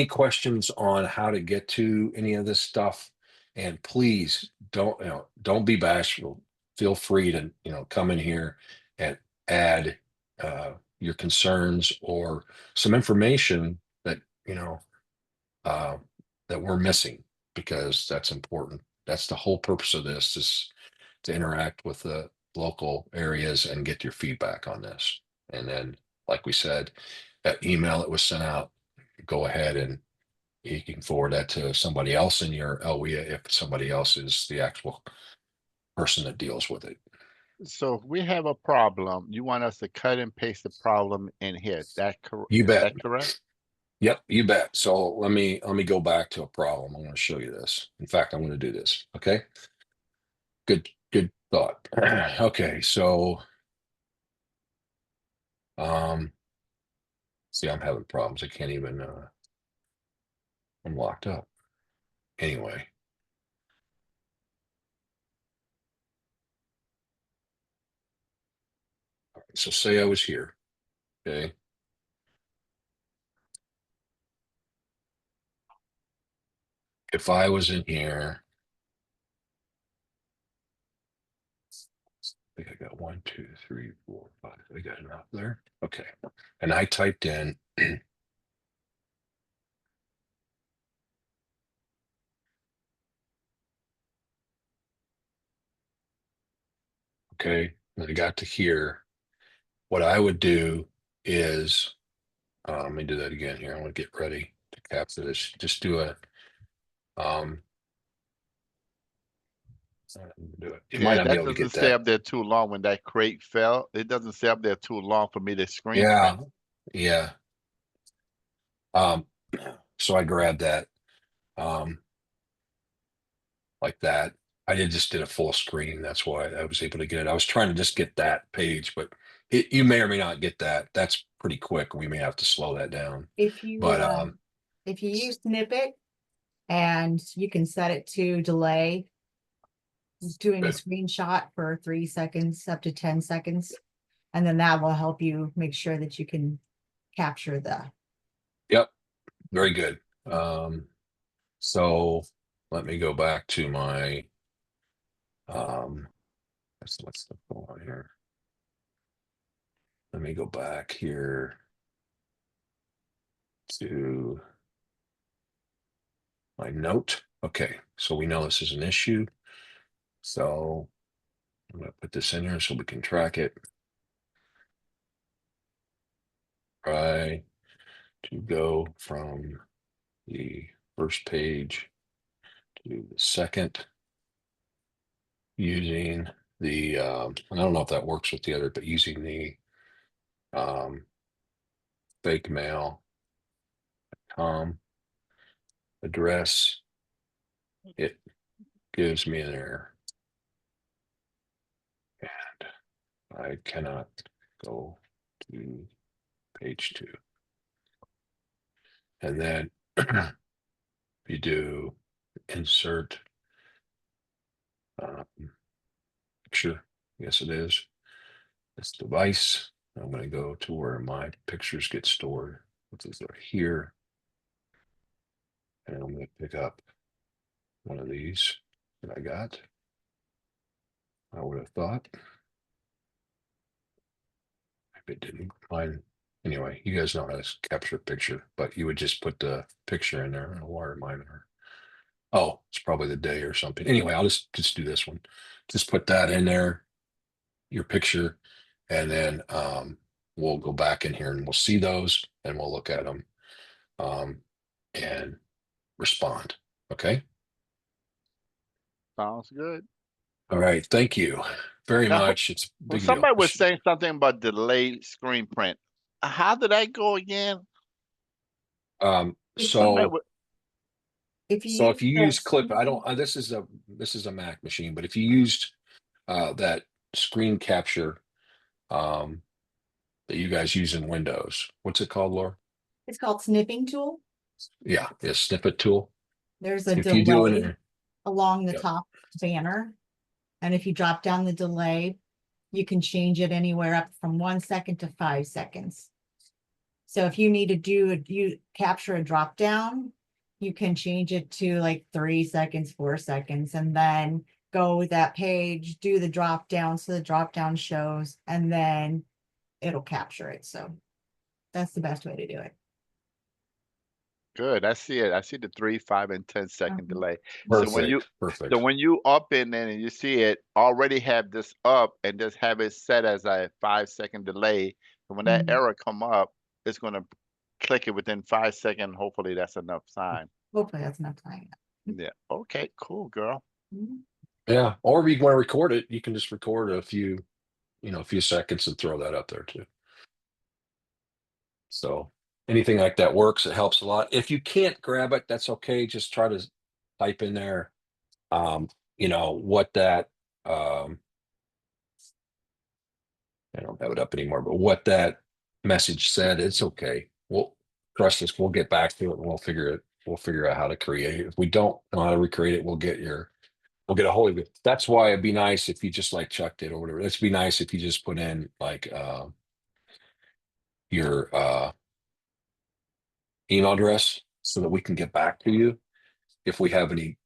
questions on how to get to any of this stuff? And please don't be bashful. Feel free to come in here and add your concerns or some information that that we're missing, because that's important. That's the whole purpose of this, is to interact with the local areas and get your feedback on this. And then, like we said, that email that was sent out, go ahead and you can forward that to somebody else in your LWIA if somebody else is the actual person that deals with it. So if we have a problem, you want us to cut and paste the problem in here. You Is bet. that correct? Yep, you bet. So let me go back to a problem. I'm going to show you this. In fact, I'm going to do this. Okay. Good thought. Okay, so see, I'm having problems. I can't even I'm locked up. Anyway. So say I was here. Okay. If I was in here, I think I got 1, 2, 3, 4, 5. I got enough there. Okay. And I typed in okay, and I got to here. What I would do is let me do that again here. I want to get ready to capture this. Just do a do it. You might Yeah, not be that able to doesn't get stay that. up there too long when that crate fell. It doesn't stay up there too long for me to Yeah. screenshot. Yeah. So I grabbed that like that. I just did a full screen. That's why I was able to get it. I was trying to just get that page, but you may or may not get that. That's pretty quick. We may have to slow that down. If you But if you use Snippet and you can set it to delay doing a Good. screenshot for 3 seconds up to 10 seconds, and then that will help you make sure that you can capture the. Yep, very good. So let me go back to my what's the one here? Let me go back here to my note. Okay, so we know this is an issue. So I'm going to put this in here so we can track it. Try to go from the first page to the second using the, I don't know if that works with the other, but using the fake mail address, it gives me an error. And I cannot go to page 2. And then you do insert picture. Yes, it is. This device. I'm going to go to where my pictures get stored, which is here. And I'm going to pick up one of these that I got. I would have thought. If it didn't find. Anyway, you guys know how to capture a picture, but you would just put the picture in there and a wire miner. Oh, it's probably the day or something. Anyway, I'll just do this one. Just put that in there, your picture, and then we'll go back in here and we'll see those and we'll look at them and respond. Okay. Sounds good. All right, thank you very Now, much. It's a well, big deal. somebody was saying something about delayed screen print. How did that go again? If Somebody So was, If you so use if you the use clip, I don't, this is a Mac machine, but if you used that screen capture that you guys use in Windows, what's it called, Laura? it's called snipping tool. Yeah, the snippet tool. There's a If you do delay it, along the Yep. top banner. And if you drop down the delay, you can change it anywhere up from 1 second to 5 seconds. So if you need to you capture a drop down, you can change it to like 3 seconds, 4 seconds, and then go with that page, do the drop down so the drop down shows, and then it'll capture it. So that's the best way to do it. good. I see it. I see the 3, 5, and 10-second Mhm. delay. So when you perfect. up in there and you see it, already have this up and just have it set as a 5-second delay. And when that Mhm. error come up, it's gonna click it within 5 seconds. Hopefully that's enough time. Hopefully that's enough time. Yeah. Okay, cool, girl. Mhm. Yeah, or if you want to record it, you can just record a few, a few seconds and throw that up there too. So anything like that works. It helps a lot. If you can't grab it, that's okay. Just try to type in there, what that, I don't have it up anymore, but what that message said, it's okay. We'll trust us. We'll get back to it and we'll figure it. We'll figure out how to create it. If we don't know how to recreate it, we'll get a hold of it. That's why it'd be nice if you just like chucked it or whatever. It'd be nice if you just put in like your email address so that we can get back to you if we have any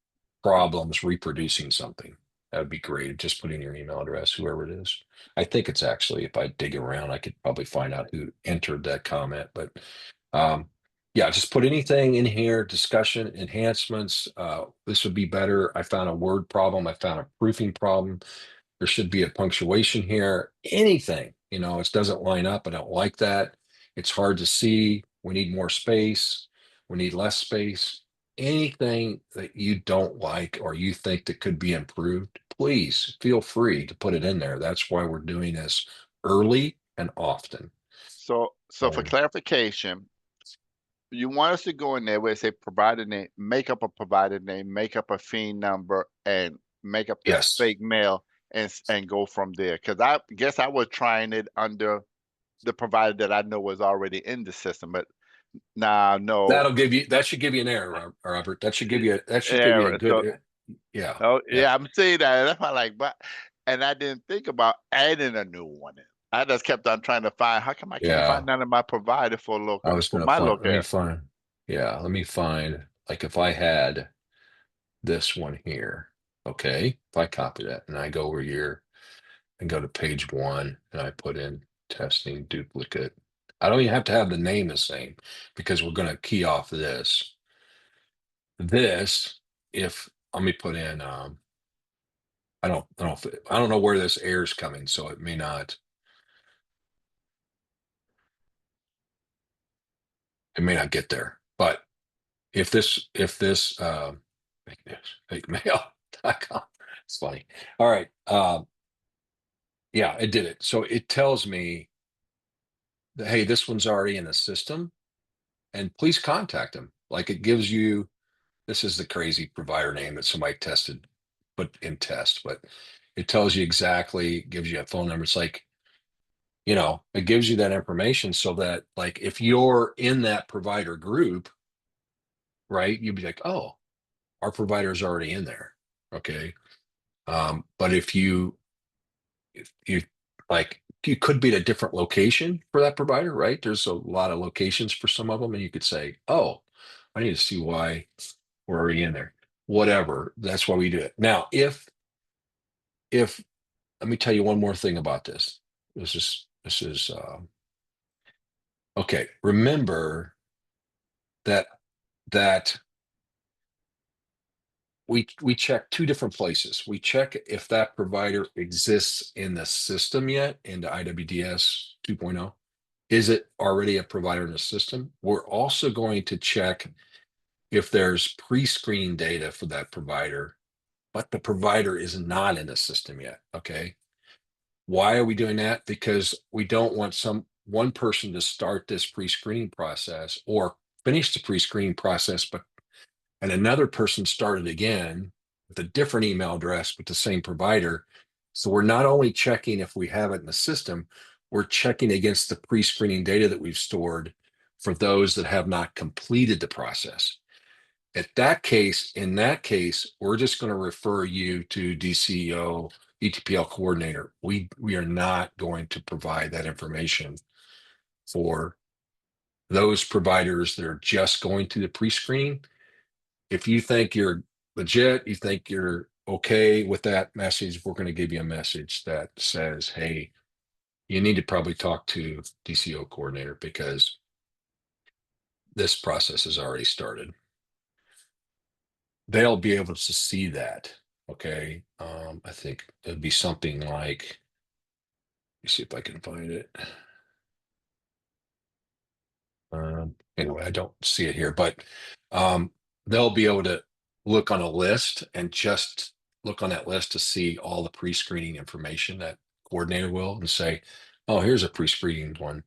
problems reproducing something. That would be great. Just put in your email address, whoever it is. I think it's actually, if I dig around, I could probably find out who entered that comment. But yeah, just put anything in here, discussion, enhancements. This would be better. I found a word problem. I found a proofing problem. There should be a punctuation here. Anything, it doesn't line up. I don't like that. It's hard to see. We need more space. We need less space. Anything that you don't like or you think that could be improved, please feel free to put it in there. That's why we're doing this early and often. So for clarification, you want us to go in there where it say provider name, make up a provider name, make up a fiend number, and make up this Yes. fake mail and go from there. Because I guess I was trying it under the provider that I know was already in the system, but now no That should give you an error, Robert. That should give you a error. So good, yeah. oh yeah, I'm saying that. And I'm like, but and I didn't think about adding a new one in. I just kept on trying to find how come I can't Yeah. find none of my provider for I was for going my to local area. let me find, like if I had this one here, okay, if I copy that and I go over here and go to page 1 and I put in testing duplicate, I don't even have to have the name the same because we're going to key off this. If let me put in, I don't know where this error is coming, so it may not get there. But if this fake mail.com, it's funny. All right. Yeah, it did it. So it tells me that, hey, this one's already in the system and please contact them. Like it gives you, this is the crazy provider name that somebody tested, but in test, but it tells you exactly, gives you a phone number. It's like, it gives you that information so that like, if you're in that provider group, right, you'd be like, oh, our provider is already in there. Okay. But if you like, you could be at a different location for that provider, right? There's a lot of locations for some of them, and you could say, oh, I need to see why we're already in there. Whatever. That's why we do it. Now, if let me tell you one more thing about this. This is okay. Remember that we check two different places. We check if that provider exists in the system yet, into IWDS 2.0. Is it already a provider in the system? We're also going to check if there's pre-screening data for that provider but the provider is not in the system yet. Okay. Why are we doing that? Because we don't want one person to start this pre-screening process or finish the pre-screening process, and another person started again with a different email address with the same provider. So we're not only checking if we have it in the system, we're checking against the pre-screening data that we've stored for those that have not completed the process. In that case, we're just going to refer you to DCO ETPL coordinator. We are not going to provide that information for those providers that are just going through the pre-screening. If you think you're legit, you think you're okay with that message, we're going to give you a message that says, hey, you need to probably talk to DCO coordinator because this process has already started. They'll be able to see that. Okay. I think it'd be something like, let me see if I can find it. Anyway, I don't see it here, but they'll be able to look on a list and just look on that list to see all the pre-screening information that coordinator will and say, oh, here's a pre-screening one.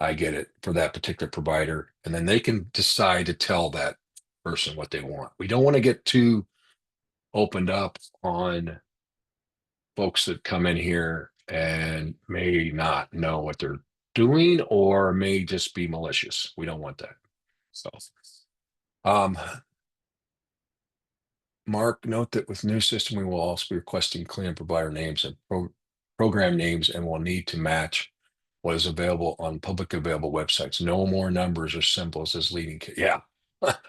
I get it for that particular provider. And then they can decide to tell that person what they want. We don't want to get too opened up on folks that come in here and may not know what they're doing or may just be malicious. We don't want that. So, Mark, note that with new system, we will also be requesting clean provider names and program names and will need to match what is available on public available websites. No more numbers or symbols as leading. Yeah.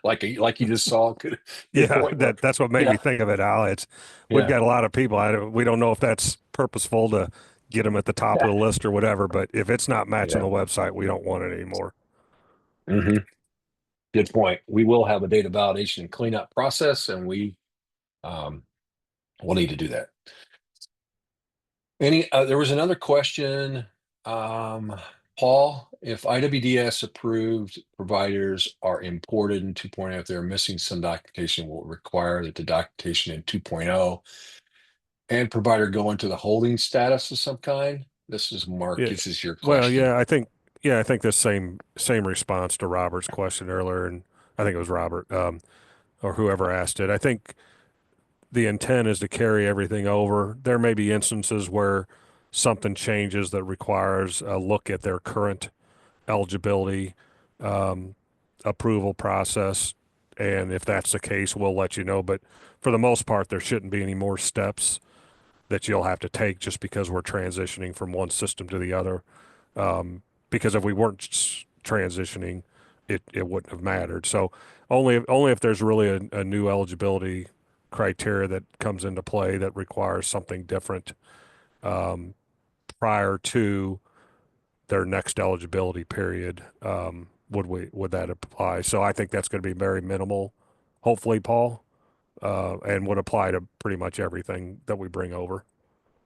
like you just saw. Good Yeah, point, Mark. that's what made Yeah. me think of it, Al. We've Yeah. got a lot of people. We don't know if that's purposeful to get them at the top of the list or whatever, but if it's not matching Yeah. the website, we don't want it anymore. Mm-hmm. Good point. We will have a data validation and cleanup process, and we'll need to do that. There was another question, Paul, if IWDS approved providers are imported in 2.0, if they're missing some documentation, will require that the documentation in 2.0 and provider go into the holding status of some kind. This is Mark. Yeah. This is your Well, question. I think the same response to Robert's question earlier, and I think it was Robert, or whoever asked it. I think the intent is to carry everything over. There may be instances where something changes that requires a look at their current eligibility approval process. And if that's the case, we'll let you know. But for the most part, there shouldn't be any more steps that you'll have to take just because we're transitioning from one system to the other. Because if we weren't transitioning, it wouldn't have mattered. So only if there's really a new eligibility criteria that comes into play that requires something different prior to their next eligibility period, would that apply? So I think that's going to be very minimal, hopefully, Paul, and would apply to pretty much everything that we bring over.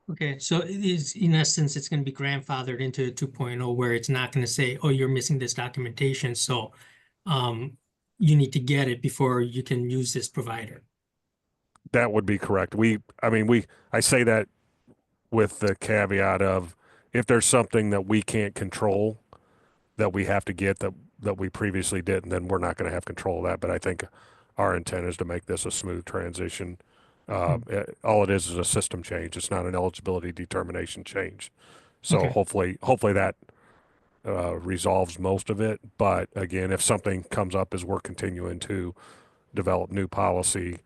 Okay, so it is, in essence, it's going to be grandfathered into 2.0 where it's not going to say, oh, you're missing this documentation, so you need to get it before you can use this provider. That would be correct. I say that with the caveat of if there's something that we can't control that we have to get that we previously didn't, then we're not going to have control of that. But I think our intent is to make this a smooth transition. All it is a system change. It's not an eligibility determination change. So Okay. hopefully that resolves most of it. But again, if something comes up as we're continuing to develop new policy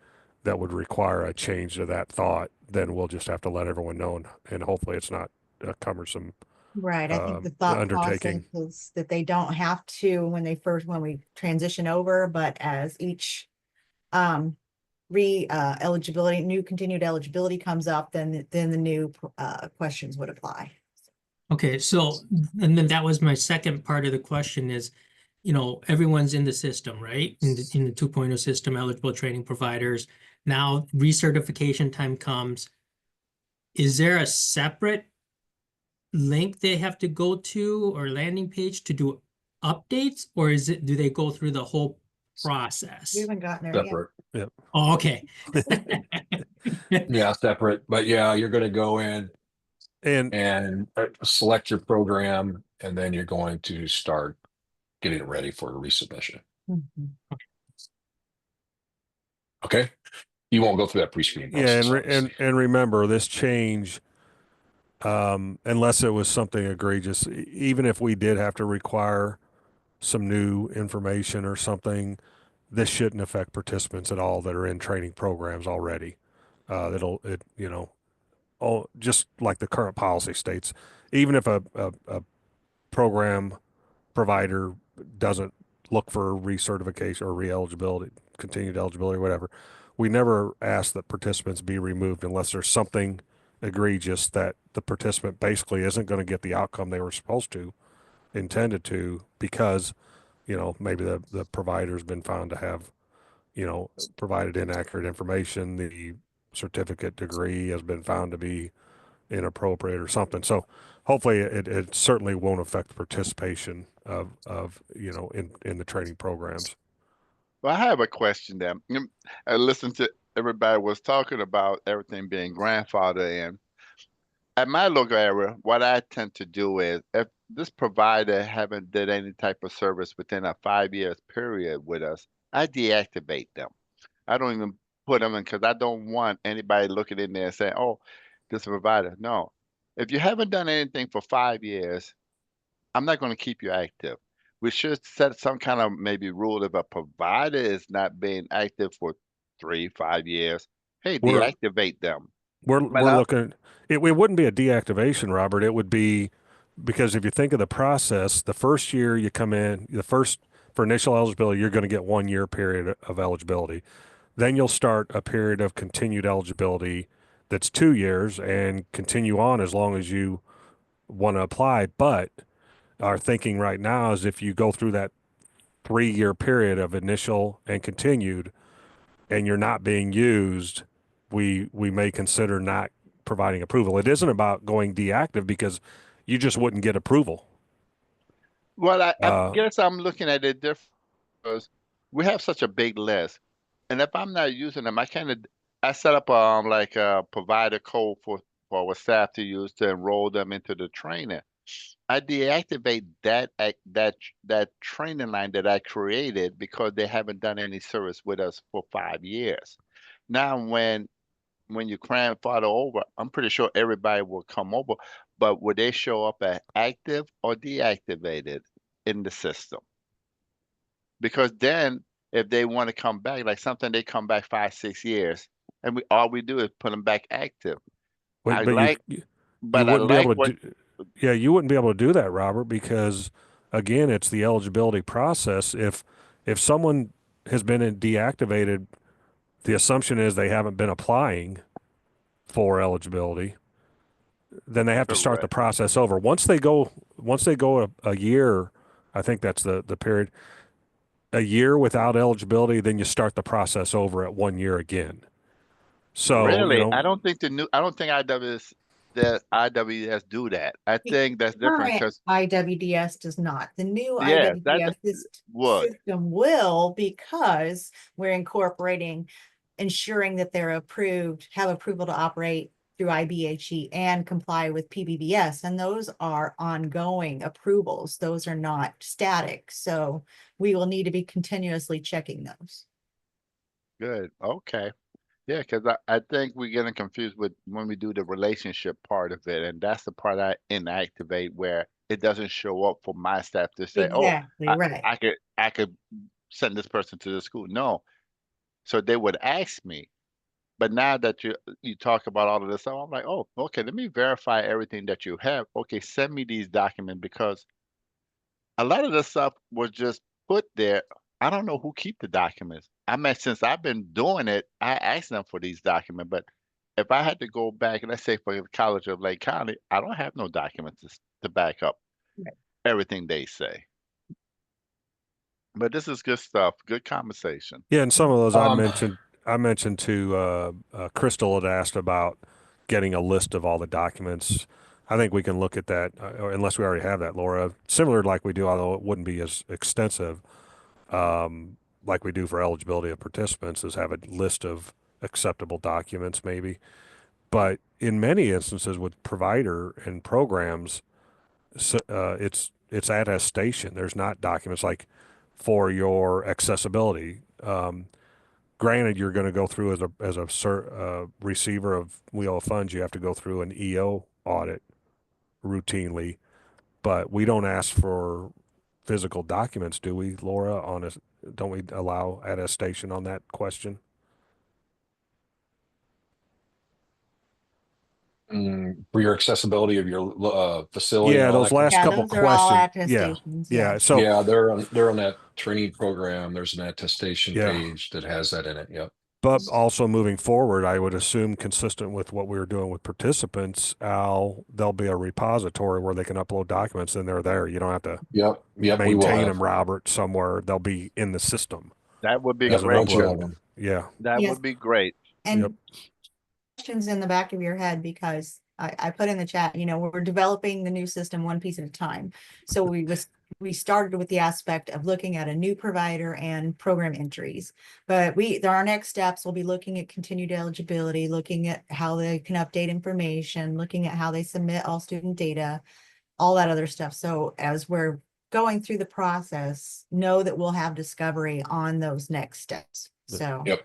that would require a change to that thought, then we'll just have to let everyone know, and hopefully it's not a cumbersome Right. I think the thought undertaking. process is that they don't have to when we transition over, but as each new continued eligibility comes up, then the new questions would apply. Okay, so, and then that was my second part of the question is, everyone's in the system, right? In the 2.0 system, eligible training providers. Now recertification time comes. Is there a separate link they have to go to or landing page to do updates, or do they go through the whole process. We haven't gotten there yet. Separate. Oh, okay. Yeah, separate. But yeah, you're going to go in And and select your program, and then you're going to start getting it ready for a resubmission. Mhm. Okay. You won't go through that pre-screening yeah, process. obviously. and remember this change, unless it was something egregious, even if we did have to require some new information or something, this shouldn't affect participants at all that are in training programs already. Just like the current policy states, even if a program provider doesn't look for recertification or re-eligibility, continued eligibility or whatever, we never ask that participants be removed unless there's something egregious that the participant basically isn't going to get the outcome they were supposed to, intended to, because, maybe the provider's been found to have, provided inaccurate information. The certificate degree has been found to be inappropriate or something. So hopefully it certainly won't affect participation of in the training programs. Well, I have a question then. I listened to everybody was talking about everything being grandfathered in. At my local area, what I tend to do is if this provider haven't did any type of service within a 5 years period with us, I deactivate them. I don't even put them in because I don't want anybody looking in there and saying, "Oh, this provider." No, if you haven't done anything for 5 years, I'm not going to keep you active. We should set some kind of maybe rule if a provider is not being active for 3, 5 years. Hey, We're deactivate them. we're But we're looking. It wouldn't be a deactivation, Robert. It would be, because if you think of the process, the first year you come in, for initial eligibility, you're going to get 1 year period of eligibility. Then you'll start a period of continued eligibility that's 2 years and continue on as long as you want to apply. But our thinking right now is if you go through that 3 year period of initial and continued and you're not being used, we may consider not providing approval. It isn't about going deactive because you just wouldn't get approval. well, I Uh, guess I'm looking at it different because we have such a big list, and if I'm not using them, I set up like a provider code for our staff to use to enroll them into the training. I deactivate that training line that I created because they haven't done any service with us for 5 years. Now, when you grandfather over, I'm pretty sure everybody will come over, but would they show up as active or deactivated in the system? Because then, if they want to come back, like something they come back 5, 6 years, and all we do is put them back active. I but like, you but I wouldn't be like able to what. do, yeah, you wouldn't be able to do that, Robert, because again, it's the eligibility process. If someone has been deactivated, the assumption is they haven't been applying for eligibility, then they have to start the Correct. process over. Once they go a year, I think that's the period, a year without eligibility, then you start the process over at 1 year again. So, Really, I don't think IWS do that. I The think that's different current because IWDS does not. The new yes, that IWDS would. system will, because we're incorporating, ensuring that they're approved, have approval to operate through IBHE and comply with PBBS. And those are ongoing approvals. Those are not static. So we will need to be continuously checking those. Good. Okay. Yeah, because I think we're getting confused with when we do the relationship part of it, and that's the part I inactivate where it doesn't show up for my staff to say, "Oh, Exactly, right. I could send this person to the school." No, so they would ask me. But now that you talk about all of this stuff, I'm like, "Oh, okay. Let me verify everything that you have. Okay, send me these documents because a lot of the stuff was just put there. I don't know who keep the documents. I mean, since I've been doing it, I asked them for these documents. But if I had to go back, let's say for the College of Lake County, I don't have no documents to back up Right. everything they say. But this is good stuff. Good conversation. yeah, and some of those Um, I mentioned to Crystal had asked about getting a list of all the documents. I think we can look at that, unless we already have that, Laura. Similar like we do, although it wouldn't be as extensive. like we do for eligibility of participants, is have a list of acceptable documents maybe. But in many instances with provider and programs, it's attestation. There's not documents like for your accessibility. Granted, you're going to go through as a receiver of WIO funds, you have to go through an EO audit routinely, but we don't ask for physical documents, do we, Laura? Don't we allow attestation on that question? For your accessibility of your facility and Yeah, all those that kind of last Yeah, couple those are all questions. Yeah, attestations. yeah. Yeah. So yeah, they're on that training program. There's an attestation Yeah. page that has that in it. Yep. but also moving forward, I would assume consistent with what we were doing with participants, Al, there'll be a repository where they can upload documents and they're there. You don't have to Yep. Yep. We will maintain have. them, Robert, somewhere. They'll be in the system That would be Yep, as an great. bunch of upload. them. Yeah. That Yes. would be great. And questions in the back of your head, because I put in the chat, we're developing the new system one piece at a time. So we started with the aspect of looking at a new provider and program entries, but our next steps will be looking at continued eligibility, looking at how they can update information, looking at how they submit all student data, all that other stuff. So as we're going through the process, know that we'll have discovery on those next steps. So Yep.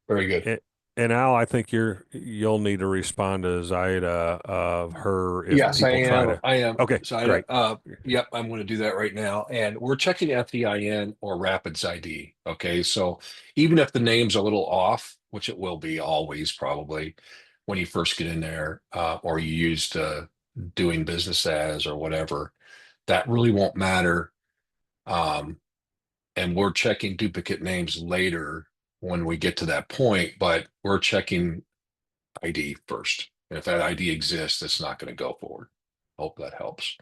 Very good. And Al, I think you'll need to respond to Zaida of her if Yes, I people try am. to. I am. Okay, So great. yep, I'm going to do that right now. And we're checking FEIN or Rapids ID. Okay. So even if the name's a little off, which it will be always probably when you first get in there, or you used doing business as or whatever, that really won't matter. And we're checking duplicate names later when we get to that point, but we're checking ID first. And if that ID exists, it's not going to go forward. Hope that helps.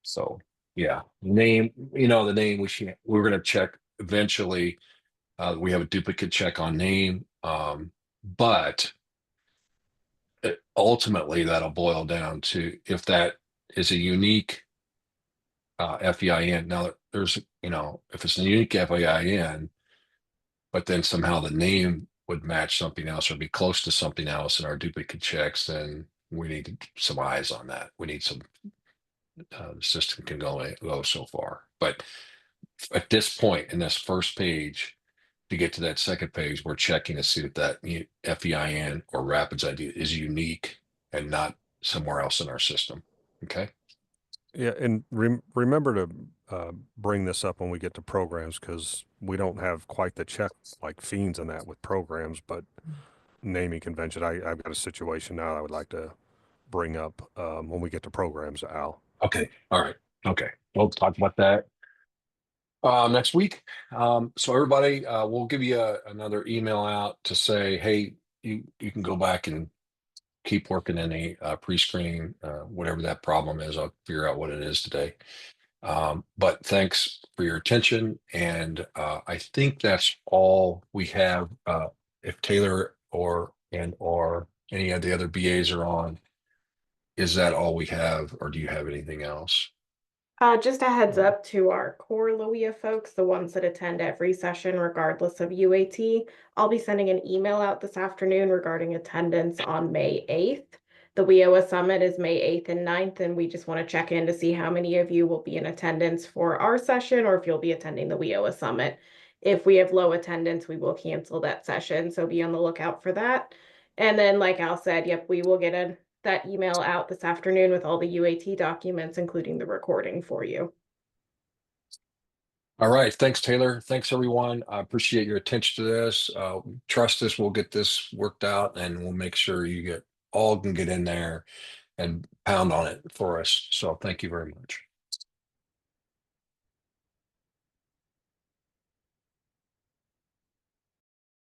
So yeah, name, the name we're going to check eventually. We have a duplicate check on name. But ultimately that'll boil down to if that is a unique FEIN. Now there's, if it's a unique FEIN, but then somehow the name would match something else or be close to something else in our duplicate checks, then we need some eyes on that. We need some, the system can go so far. But at this point in this first page, to get to that second page, we're checking to see if that FEIN or Rapids ID is unique and not somewhere else in our system. Okay. Yeah, and remember to bring this up when we get to programs, because we don't have quite the check like fiends in that with programs, but naming convention, I've got a situation now I would like to bring up when we get to programs, Al. Okay. All right. Okay. We'll talk about that next week. So everybody, we'll give you another email out to say, hey, you can go back and keep working in a pre-screening, whatever that problem is. I'll figure out what it is today. But thanks for your attention. And I think that's all we have. If Taylor or any of the other BAs are on, is that all we have, or do you have anything else? Just a heads up to our core LOIA folks, the ones that attend every session regardless of UAT. I'll be sending an email out this afternoon regarding attendance on May 8th. The WIOA Summit is May 8th and 9th, and we just want to check in to see how many of you will be in attendance for our session or if you'll be attending the WIOA Summit. If we have low attendance, we will cancel that session, so be on the lookout for that. And then, like Al said, yep, we will get that email out this afternoon with all the UAT documents, including the recording for you. All right. Thanks, Taylor. Thanks, everyone. I appreciate your attention to this. Trust us, we'll get this worked out and we'll make sure you all can get in there and pound on it for us. So thank you very much.